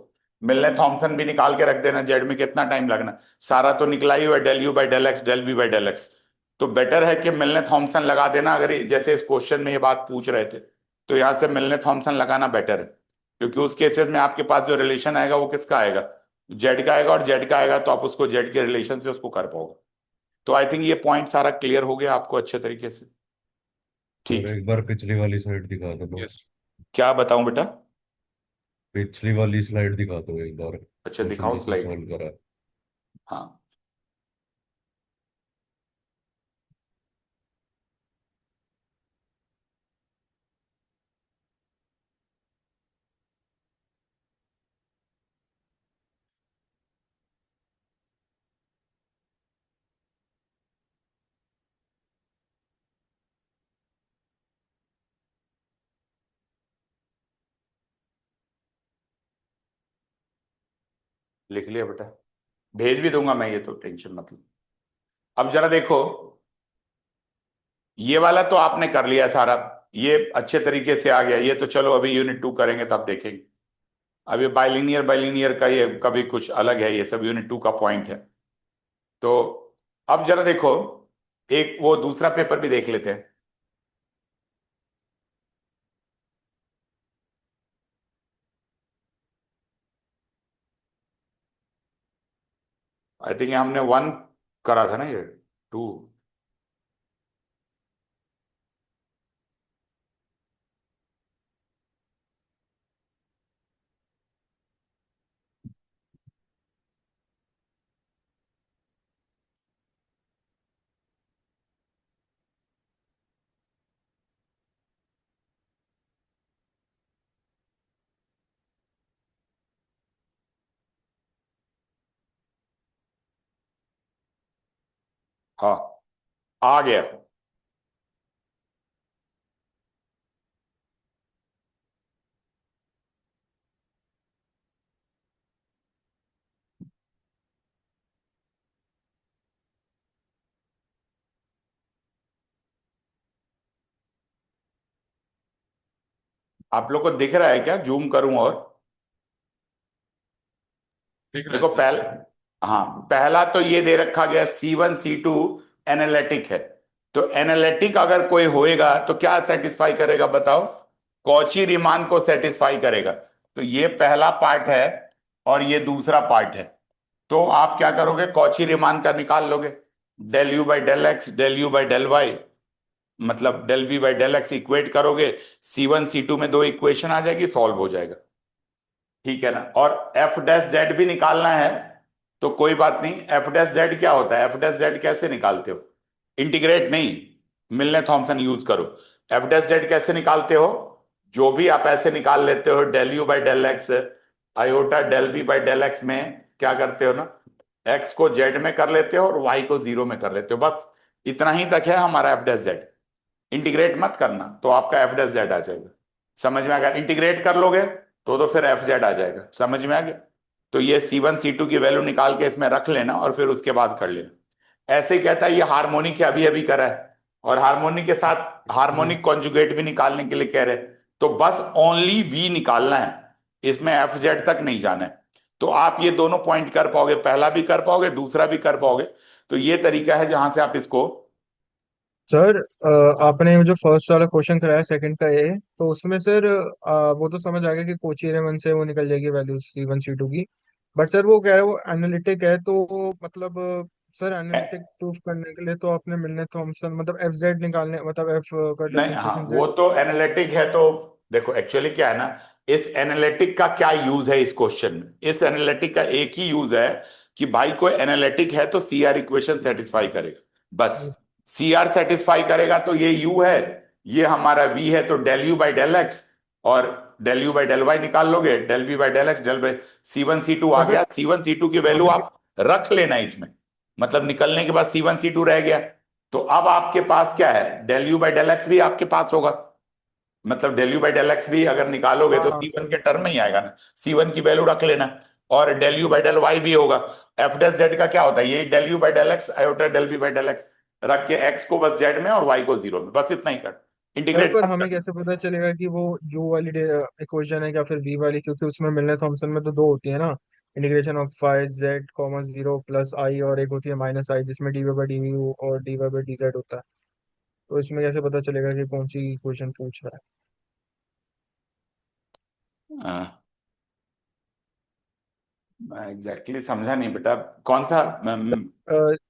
मिलने थॉमसन भी निकाल के रख देना। जेड में कितना टाइम लगना, सारा तो निकला ही हुआ है, del u by del x del b by del x. तो बेटर है कि मिलने थॉमसन लगा देना। अगर जैसे इस क्वेश्चन में ये बात पूछ रहे थे, तो यहाँ से मिलने थॉमसन लगाना बेटर है, क्योंकि उस केसेस में आपके पास जो रिलेशन आएगा वो किसका आएगा, जेड का आएगा, और जेड का आएगा तो आप उसको जेड के रिलेशन से उसको कर पाओगे। तो आई थिंक ये पॉइंट सारा क्लियर हो गया आपको अच्छे तरीके से। और ठीक। एक बार पिछली वाली स्लाइड दिखा दो तो। यस, क्या बताऊं बेटा। पिछली वाली स्लाइड दिखा दो एक बार, अच्छा क्वेश्चन दिखाओ जिसने स्लाइड। सॉल्व करा। हाँ, लिख लिया बेटा, भेज भी दूंगा मैं, ये तो टेंशन मत लो। अब जरा देखो, ये वाला तो आपने कर लिया सारा, ये अच्छे तरीके से आ गया। ये तो चलो अभी यूनिट 2 करेंगे तब देखेंगे। अब ये बाइलिनियर बाइलिनियर का ये कभी कुछ अलग है, ये सब यूनिट 2 का पॉइंट है। तो अब जरा देखो, एक वो दूसरा पेपर भी देख लेते हैं। आई थिंक हमने 1 करा था ना, ये 2। हाँ, आ गया। आप लोग को दिख रहा है क्या? जूम करूं और दिख रहा है देखो सर। पहले, हाँ, पहला तो ये दे रखा गया C1 C2 एनालिटिक है। तो एनालिटिक अगर कोई होएगा तो क्या सेटिस्फाई करेगा बताओ? कॉची रीमान को सेटिस्फाई करेगा। तो ये पहला पार्ट है और ये दूसरा पार्ट है। तो आप क्या करोगे? कॉची रीमान का निकाल लोगे। Del u by del x, del u by del y, मतलब del v by del x equate करोगे, C1 C2 में दो इक्वेशन आ जाएगी, सॉल्व हो जाएगा। ठीक है ना? और एफ डैश जेड भी निकालना है तो कोई बात नहीं। एफ डैश जेड क्या होता है? एफ डैश जेड कैसे निकालते हो? इंटीग्रेट नहीं, मिलने थॉमसन यूज करो। एफ डैश जेड कैसे निकालते हो? जो भी आप ऐसे निकाल लेते हो, del u by del x iota del v by del x में क्या करते हो ना, एक्स को जेड में कर लेते हो और वाई को जीरो में कर लेते हो। बस इतना ही तक है हमारा एफ डैश जेड। इंटीग्रेट मत करना तो आपका एफ डैश जेड आ जाएगा। समझ में आ गया? इंटीग्रेट कर लोगे तो फिर एफ जेड आ जाएगा। समझ में आ गया? तो ये C1 C2 की वैल्यू निकाल के इसमें रख लेना और फिर उसके बाद कर लेना। ऐसे ही कहता है ये हार्मोनिक है, अभी अभी करा है, और हार्मोनिक के साथ हार्मोनिक कॉन्जुगेट भी निकालने के लिए कह रहे हैं। तो बस ओनली V निकालना है, इसमें एफ जेड तक नहीं जाना है। तो आप ये दोनों पॉइंट कर पाओगे, पहला भी कर पाओगे, दूसरा भी कर पाओगे। तो ये तरीका है जहां से आप इसको। सर हाँ, आपने जो फर्स्ट वाला क्वेश्चन कराया सेकंड का ये, तो उसमें सर वो तो समझ आ गया कि कोची रेमन से वो निकल जाएगी वैल्यू C1 C2 की। बट सर वो कह रहे हैं वो एनालिटिक है, तो मतलब सर एनालिटिक प्रूफ करने के लिए तो आपने मिलने थॉमसन मतलब FZ निकालने, मतलब F का नहीं, हाँ, डिफरेंशिएशन वो Z। तो एनालिटिक है। तो देखो एक्चुअली क्या है ना, इस एनालिटिक का क्या यूज है इस क्वेश्चन में? इस एनालिटिक का एक ही यूज है कि भाई कोई एनालिटिक है तो CR इक्वेशन सेटिस्फाई करेगा। बस CR सेटिस्फाई करेगा तो ये U है, ये हमारा V है, तो del u by del x और del u by del y निकाल लोगे। Del v by del x, del by C1 C2 आ तो सर गया। C1 C2 की वैल्यू हमें आप रख लेना इसमें, मतलब निकलने के बाद C1 C2 रह गया। तो अब आपके पास क्या है? Del u by del x भी आपके पास होगा, मतलब del u by del x भी अगर निकालोगे हाँ तो हाँ C1 सर। के टर्म में ही आएगा ना। C1 की वैल्यू रख लेना। और del u by del y भी होगा। एफ डेल जेड का क्या होता है? ये del u by del x iota del v by del x रख के एक्स को बस जेड में और वाई को जीरो में, बस इतना ही कर। सर इंटीग्रेट पर मत हमें करना। कैसे पता चलेगा कि वो जो वाली इक्वेशन है या फिर V वाली, क्योंकि उसमें मिलने थॉमसन में तो दो होती है ना, integration of phi z comma zero plus i, और एक होती है माइनस आई जिसमें dy बाई डी और dy बाई डी जेड होता है। तो इसमें कैसे पता चलेगा कि कौन सी इक्वेशन पूछ रहा मैं एग्जैक्टली समझा नहीं बेटा, कौन सा? है?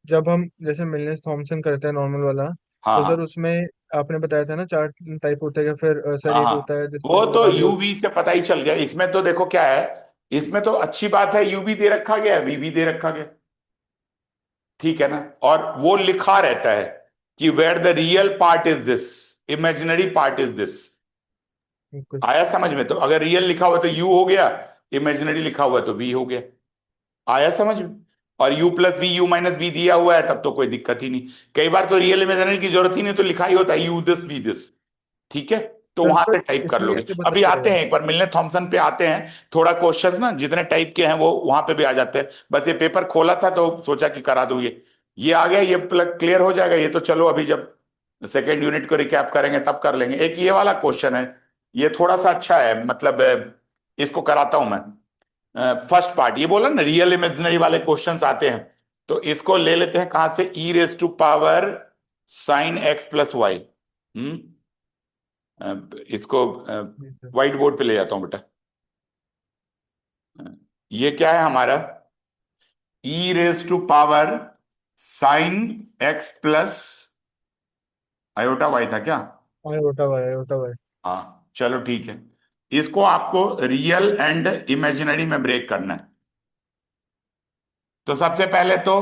जब हम जैसे मिलने थॉमसन करते हैं नॉर्मल वाला, हाँ तो सर हाँ उसमें आपने बताया था ना चार टाइप होते हैं, या फिर सर हाँ एक हाँ, होता है जिसमें वो वो तो वैल्यू। यूवी से पता ही चल गया। इसमें तो देखो क्या है, इसमें तो अच्छी बात है, यूवी दे रखा गया, वी भी दे रखा गया। ठीक है ना? और वो लिखा रहता है कि where the real part is this, imaginary part is this. आया समझ में? तो अगर रियल लिखा हुआ तो यू हो गया, इमेजिनरी लिखा हुआ तो वी हो गया। आया समझ में? और u plus v, u minus v दिया हुआ है तब तो कोई दिक्कत ही नहीं। कई बार तो रियल इमेजिनरी की जरूरत ही नहीं, तो लिखा ही होता है यू दिस वी दिस। ठीक है? तो सर वहां पर से टाइप कर इसमें लोगे। कैसे पता अभी आते चलेगा? हैं, एक बार मिलने थॉमसन पे आते हैं। थोड़ा क्वेश्चन ना जितने टाइप के हैं वो वहां पे भी आ जाते हैं। बस ये पेपर खोला था तो सोचा कि करा दूं। ये आ गया, ये क्लियर हो जाएगा। ये तो चलो अभी जब सेकेंड यूनिट को रिकैप करेंगे तब कर लेंगे। एक ये वाला क्वेश्चन है, ये थोड़ा सा अच्छा है, मतलब इसको कराता हूं मैं। फर्स्ट पार्ट ये बोला ना, रियल इमेजिनरी वाले क्वेश्चंस आते हैं। तो इसको ले लेते हैं कहां से? E raise to power sine x plus y. इसको जी सर। व्हाइट बोर्ड पे ले जाता हूं बेटा। ये क्या है हमारा? E raise to power sine x plus iota y था क्या? Iota y. हाँ चलो ठीक है। इसको आपको रियल एंड इमेजिनरी में ब्रेक करना है। तो सबसे पहले तो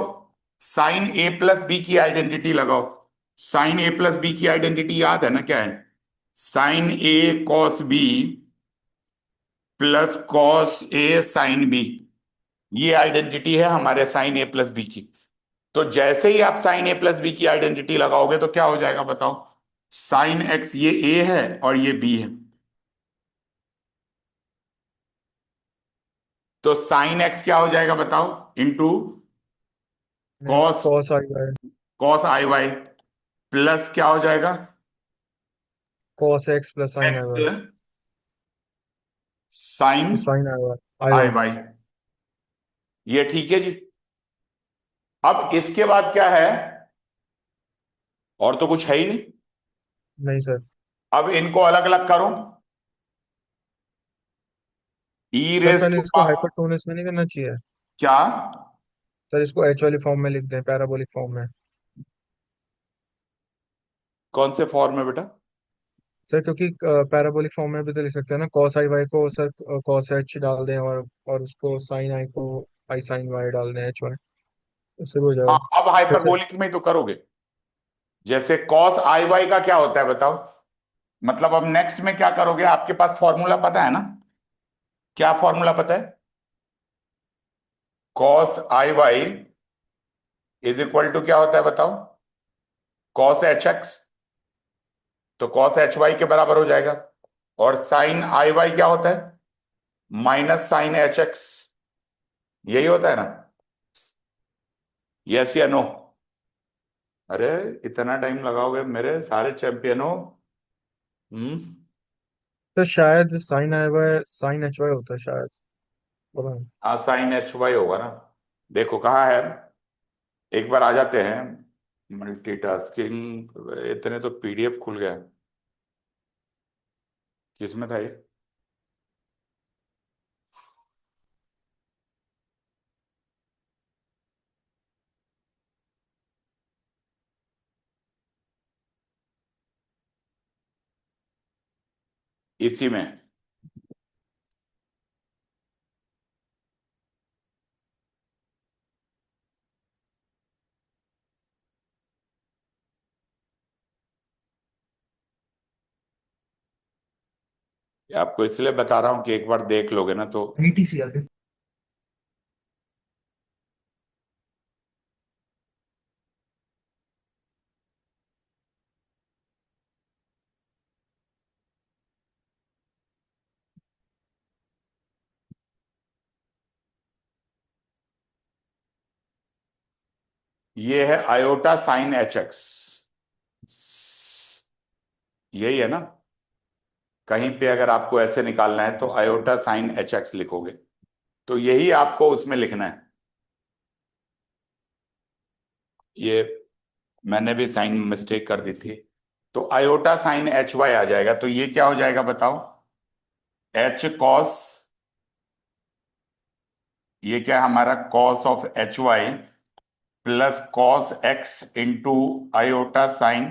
साइन ए प्लस बी की आइडेंटिटी लगाओ। साइन ए प्लस बी की आइडेंटिटी याद है ना? क्या है? Sine a cos b plus cos a sine b. ये आइडेंटिटी है हमारे साइन ए प्लस बी की। तो जैसे ही आप साइन ए प्लस बी की आइडेंटिटी लगाओगे तो क्या हो जाएगा बताओ? साइन एक्स ये ए है और ये बी है। तो साइन एक्स क्या हो जाएगा बताओ? Into cos, cos i Y. Cos i Y plus क्या हो जाएगा? कॉस एक्स प्लस साइन आई एक्स वाई। साइन साइन आई आई वाई। वाई, ये ठीक है जी। अब इसके बाद क्या है, और तो कुछ है ही नहीं। नहीं सर। अब इनको अलग अलग करो, ई सर रेस पहले टू इसको हाइपरटोनस में नहीं करना चाहिए? क्या, सर इसको एच वाली फॉर्म में लिख दें, पैराबोलिक फॉर्म में। कौन से फॉर्म में बेटा? सर क्योंकि पैराबोलिक फॉर्म में भी तो लिख सकते हैं ना, कॉस आई वाई को सर कॉस एच डाल दें, और उसको साइन आई को आई साइन वाई डाल दें, एच वाई, उससे भी हो हाँ, जाएगा। अब फिर सर हाइपरबोलिक में ही तो करोगे। जैसे कॉस आई वाई का क्या होता है बताओ, मतलब अब नेक्स्ट में क्या करोगे, आपके पास फॉर्मूला पता है ना? क्या फॉर्मूला पता है? Cos i y is equal to क्या होता है बताओ? कॉस एच एक्स, तो कॉस एच वाई के बराबर हो जाएगा। और साइन आई वाई क्या होता है? माइनस साइन एच एक्स, यही होता है ना? यस या नो? अरे इतना टाइम लगाओगे मेरे सारे चैंपियनों। हम्म। तो शायद साइन आई वाई साइन एच वाई होता है शायद, पता नहीं। हाँ, साइन एच वाई होगा ना। देखो कहाँ है, एक बार आ जाते हैं। मल्टीटास्किंग, इतने तो पीडीएफ खुल गया। किसमें था ये? इसी में। ये आपको इसलिए बता रहा हूँ कि एक बार देख लोगे ना तो। ईटीसी आगे। ये है आयोटा साइन एच एक्स, यही है ना? कहीं पे अगर आपको ऐसे निकालना है तो आयोटा साइन एच एक्स लिखोगे, तो यही आपको उसमें लिखना है। ये मैंने भी साइन मिस्टेक कर दी थी। तो आयोटा साइन एच वाई आ जाएगा, तो ये क्या हो जाएगा बताओ? एच कॉस, ये क्या है हमारा, cos of h y plus cos x into iota sine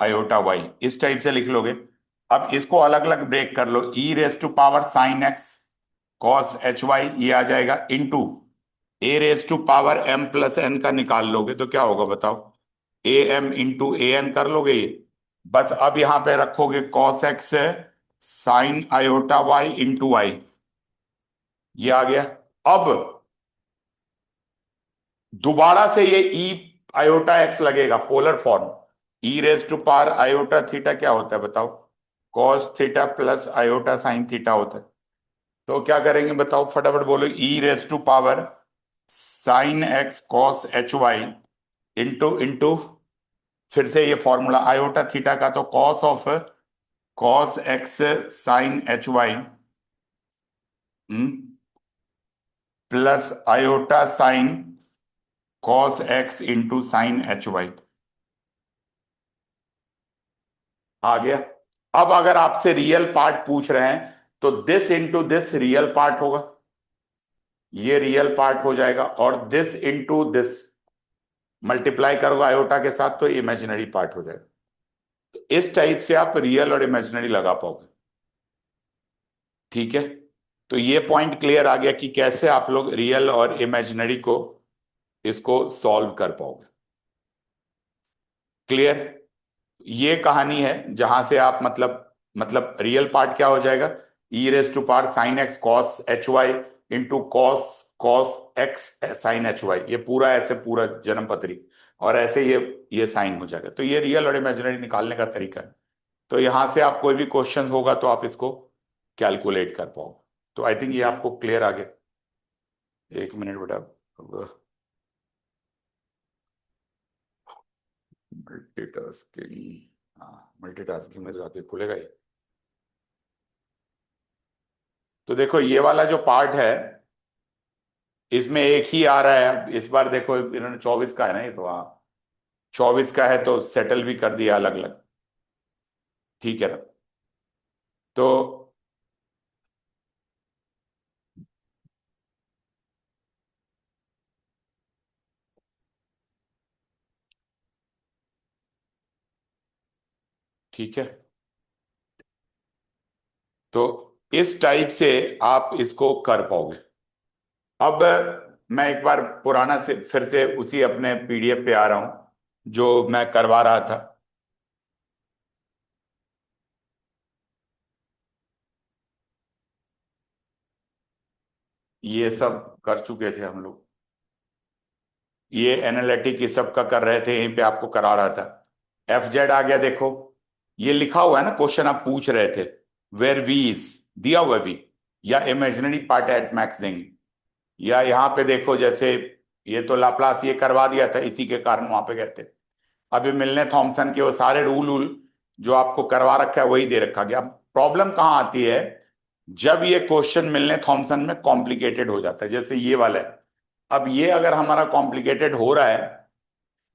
iota y, इस टाइप से लिख लोगे। अब इसको अलग अलग ब्रेक कर लो, e raise to power sine x cos h y ये आ जाएगा, into a raise to power m plus n का निकाल लोगे तो क्या होगा बताओ? A m into a n कर लोगे ये। बस अब यहां पे रखोगे cos x sign iota y into y, ये आ गया। अब दोबारा से ये ई आयोटा एक्स लगेगा, polar form. E raise to power iota theta क्या होता है बताओ? Cos theta plus iota sine theta होता है। तो क्या करेंगे बताओ, फटाफट बोलो, e raise to power sine x cos h y into into, फिर से ये फॉर्मूला आयोटा थीटा का, तो cos of cos x sine h y plus iota sign cos x into sine h y आ गया। अब अगर आपसे रियल पार्ट पूछ रहे हैं तो this into this real part होगा, ये रियल पार्ट हो जाएगा, और दिस इंटू दिस मल्टीप्लाई करोगे आयोटा के साथ तो इमेजिनरी पार्ट हो जाएगा। तो इस टाइप से आप रियल और इमेजिनरी लगा पाओगे। ठीक है, तो ये पॉइंट क्लियर आ गया कि कैसे आप लोग रियल और इमेजिनरी को इसको सॉल्व कर पाओगे। क्लियर? ये कहानी है जहां से आप मतलब रियल पार्ट क्या हो जाएगा, e raise to power sine x cos h y into cos cos x sine h y, ये पूरा ऐसे पूरा जन्मपत्री, और ऐसे ये साइन हो जाएगा। तो ये रियल और इमेजिनरी निकालने का तरीका है। तो यहां से आप कोई भी क्वेश्चन होगा तो आप इसको कैलकुलेट कर पाओगे। तो आई थिंक ये आपको क्लियर आ गया। एक मिनट बेटा, मल्टीटास्किंग, हाँ मल्टीटास्किंग में जाके खुलेगा ही। तो देखो ये वाला जो पार्ट है इसमें एक ही आ रहा है। अब इस बार देखो इन्होंने 24 का है ना, ये तो हाँ 24 का है तो सेटल भी कर दिया अलग अलग। ठीक है ना। तो ठीक है, तो इस टाइप से आप इसको कर पाओगे। अब मैं एक बार पुराना से फिर से उसी अपने पीडीएफ पे आ रहा हूं जो मैं करवा रहा था। ये सब कर चुके थे हम लोग, ये एनालिटिक ये सब का कर रहे थे, यहीं पे आपको करा रहा था। एफ जेड आ गया देखो, ये लिखा हुआ है ना, क्वेश्चन आप पूछ रहे थे वेर वी इज, दिया हुआ वी या इमेजिनरी पार्ट एट मैक्स देंगे, या यहाँ पे देखो जैसे ये तो लाप्लास ये करवा दिया था, इसी के कारण वहां पे गए थे। अभी मिलने थॉमसन के वो सारे रूल वूल जो आपको करवा रखा है वही दे रखा गया। अब प्रॉब्लम कहाँ आती है, जब ये क्वेश्चन मिलने थॉमसन में कॉम्प्लिकेटेड हो जाता है, जैसे ये वाला है। अब ये अगर हमारा कॉम्प्लिकेटेड हो रहा है,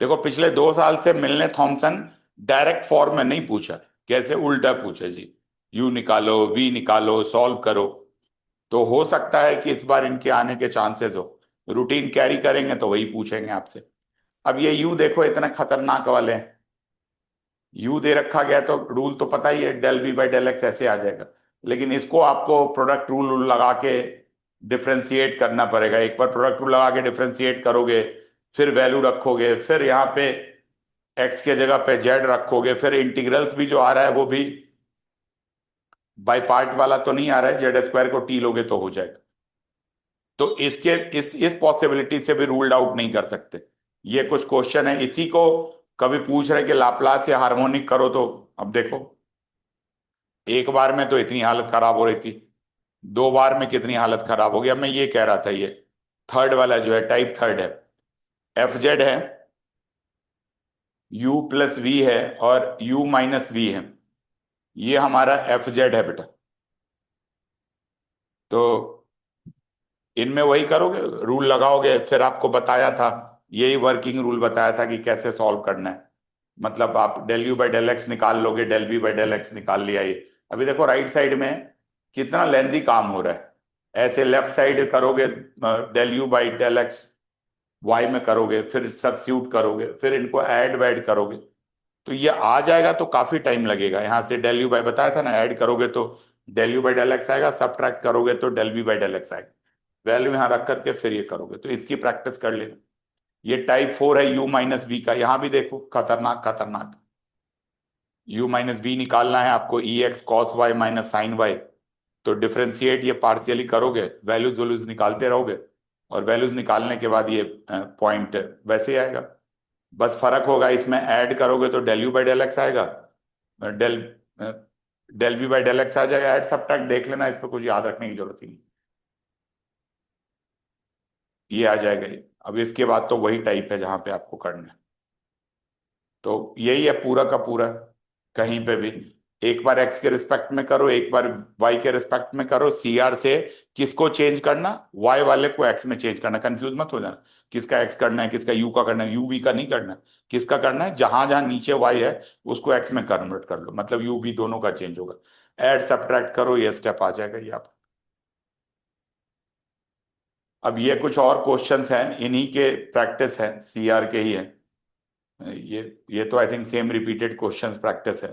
देखो पिछले 2 साल से मिलने थॉमसन डायरेक्ट फॉर्म में नहीं पूछा, कैसे उल्टा पूछा जी, यू निकालो वी निकालो सॉल्व करो। तो हो सकता है कि इस बार इनके आने के चांसेस हो, रूटीन कैरी करेंगे तो वही पूछेंगे आपसे। अब ये यू देखो इतने खतरनाक वाले हैं, यू दे रखा गया तो रूल तो पता ही है, del b by del x ऐसे आ जाएगा। लेकिन इसको आपको प्रोडक्ट रूल लगा के डिफ्रेंशिएट करना पड़ेगा। एक बार प्रोडक्ट रूल लगा के डिफ्रेंशिएट करोगे, फिर वैल्यू रखोगे, फिर यहाँ पे एक्स के जगह पे जेड रखोगे, फिर इंटीग्रल्स भी जो आ रहा है वो भी बाई पार्ट वाला तो नहीं आ रहा है, जेड स्क्वायर को टी लोगे तो हो जाएगा। तो इसके इस पॉसिबिलिटी से भी रूल्ड आउट नहीं कर सकते। ये कुछ क्वेश्चन है, इसी को कभी पूछ रहे कि लाप्लास या हार्मोनिक करो, तो अब देखो एक बार में तो इतनी हालत खराब हो रही थी, 2 बार में कितनी हालत खराब हो गई। अब मैं ये कह रहा था, ये थर्ड वाला जो है टाइप थर्ड है, एफ जेड है, यू प्लस वी है और यू माइनस वी है, ये हमारा एफ जेड है बेटा। तो इनमें वही करोगे, रूल लगाओगे, फिर आपको बताया था, यही वर्किंग रूल बताया था कि कैसे सॉल्व करना है। मतलब आप del u by del x निकाल लोगे, del b by del x निकाल लिया। ये अभी देखो राइट साइड में कितना लेंदी काम हो रहा है। ऐसे लेफ्ट साइड करोगे del u by del x y में करोगे, फिर सब्स्टिट्यूट करोगे, फिर इनको ऐड वैड करोगे, तो ये आ जाएगा तो काफी टाइम लगेगा। यहाँ से डेल यू बाई बताया था ना, ऐड करोगे तो del u by del x आएगा, सब्ट्रैक्ट करोगे तो del b by del x आएगा, वैल्यू यहाँ रख करके फिर ये करोगे। तो इसकी प्रैक्टिस कर लेना। ये टाइप 4 है यू माइनस वी का, यहां भी देखो खतरनाक खतरनाक, यू माइनस वी निकालना है आपको, e x cos y minus sine y. तो डिफ्रेंशिएट ये पार्शियली करोगे, वैल्यूज वैल्यूज निकालते रहोगे, और वैल्यूज निकालने के बाद ये पॉइंट वैसे ही आएगा। बस फर्क होगा, इसमें ऐड करोगे तो del u by del x आएगा, del del b by del x आ जाएगा। ऐड सब्ट्रैक्ट देख लेना, इस पर कुछ याद रखने की जरूरत ही नहीं, ये आ जाएगा ये। अब इसके बाद तो वही टाइप है जहां पे आपको करना है। तो यही है पूरा का पूरा, कहीं पे भी एक बार एक्स के रिस्पेक्ट में करो, एक बार वाई के रिस्पेक्ट में करो। सीआर से किसको चेंज करना, वाई वाले को एक्स में चेंज करना, कंफ्यूज मत हो जाना किसका एक्स करना है किसका यू का करना है, यू वी का नहीं करना। किसका करना है, जहां जहां नीचे वाई है उसको एक्स में कन्वर्ट कर लो, मतलब यू वी दोनों का चेंज होगा। ऐड सब्ट्रैक्ट करो, ये स्टेप आ जाएगा ये आप। अब ये कुछ और क्वेश्चंस हैं, इन्हीं के प्रैक्टिस है, सीआर के ही है ये तो I think same repeated questions practice है।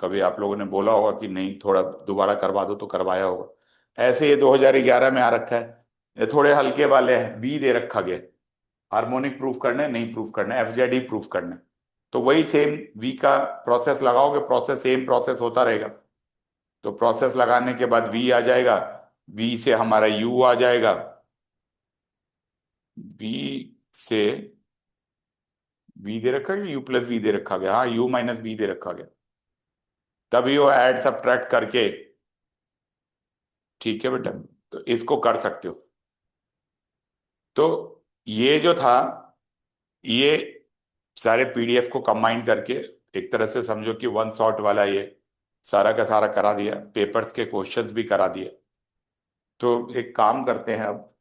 कभी आप लोगों ने बोला होगा कि नहीं थोड़ा दोबारा करवा दो तो करवाया होगा। ऐसे ये 2011 में आ रखा है, ये थोड़े हल्के वाले हैं, वी दे रखा गया, हार्मोनिक प्रूफ करना है नहीं प्रूफ करना है, एफ जेड ही प्रूफ करना है। तो वही सेम वी का प्रोसेस लगाओगे, प्रोसेस सेम प्रोसेस होता रहेगा। तो प्रोसेस लगाने के बाद वी आ जाएगा, वी से हमारा यू आ जाएगा, वी से वी दे रखा गया, यू प्लस वी दे रखा गया, हाँ यू माइनस वी दे रखा गया, तभी वो ऐड सब्ट्रैक्ट करके। ठीक है बेटा, तो इसको कर सकते हो। तो ये जो था, ये सारे पीडीएफ को कंबाइन करके एक तरह से समझो कि वन शॉट वाला ये सारा का सारा करा दिया, पेपर्स के क्वेश्चंस भी करा दिए। तो एक काम करते हैं अब,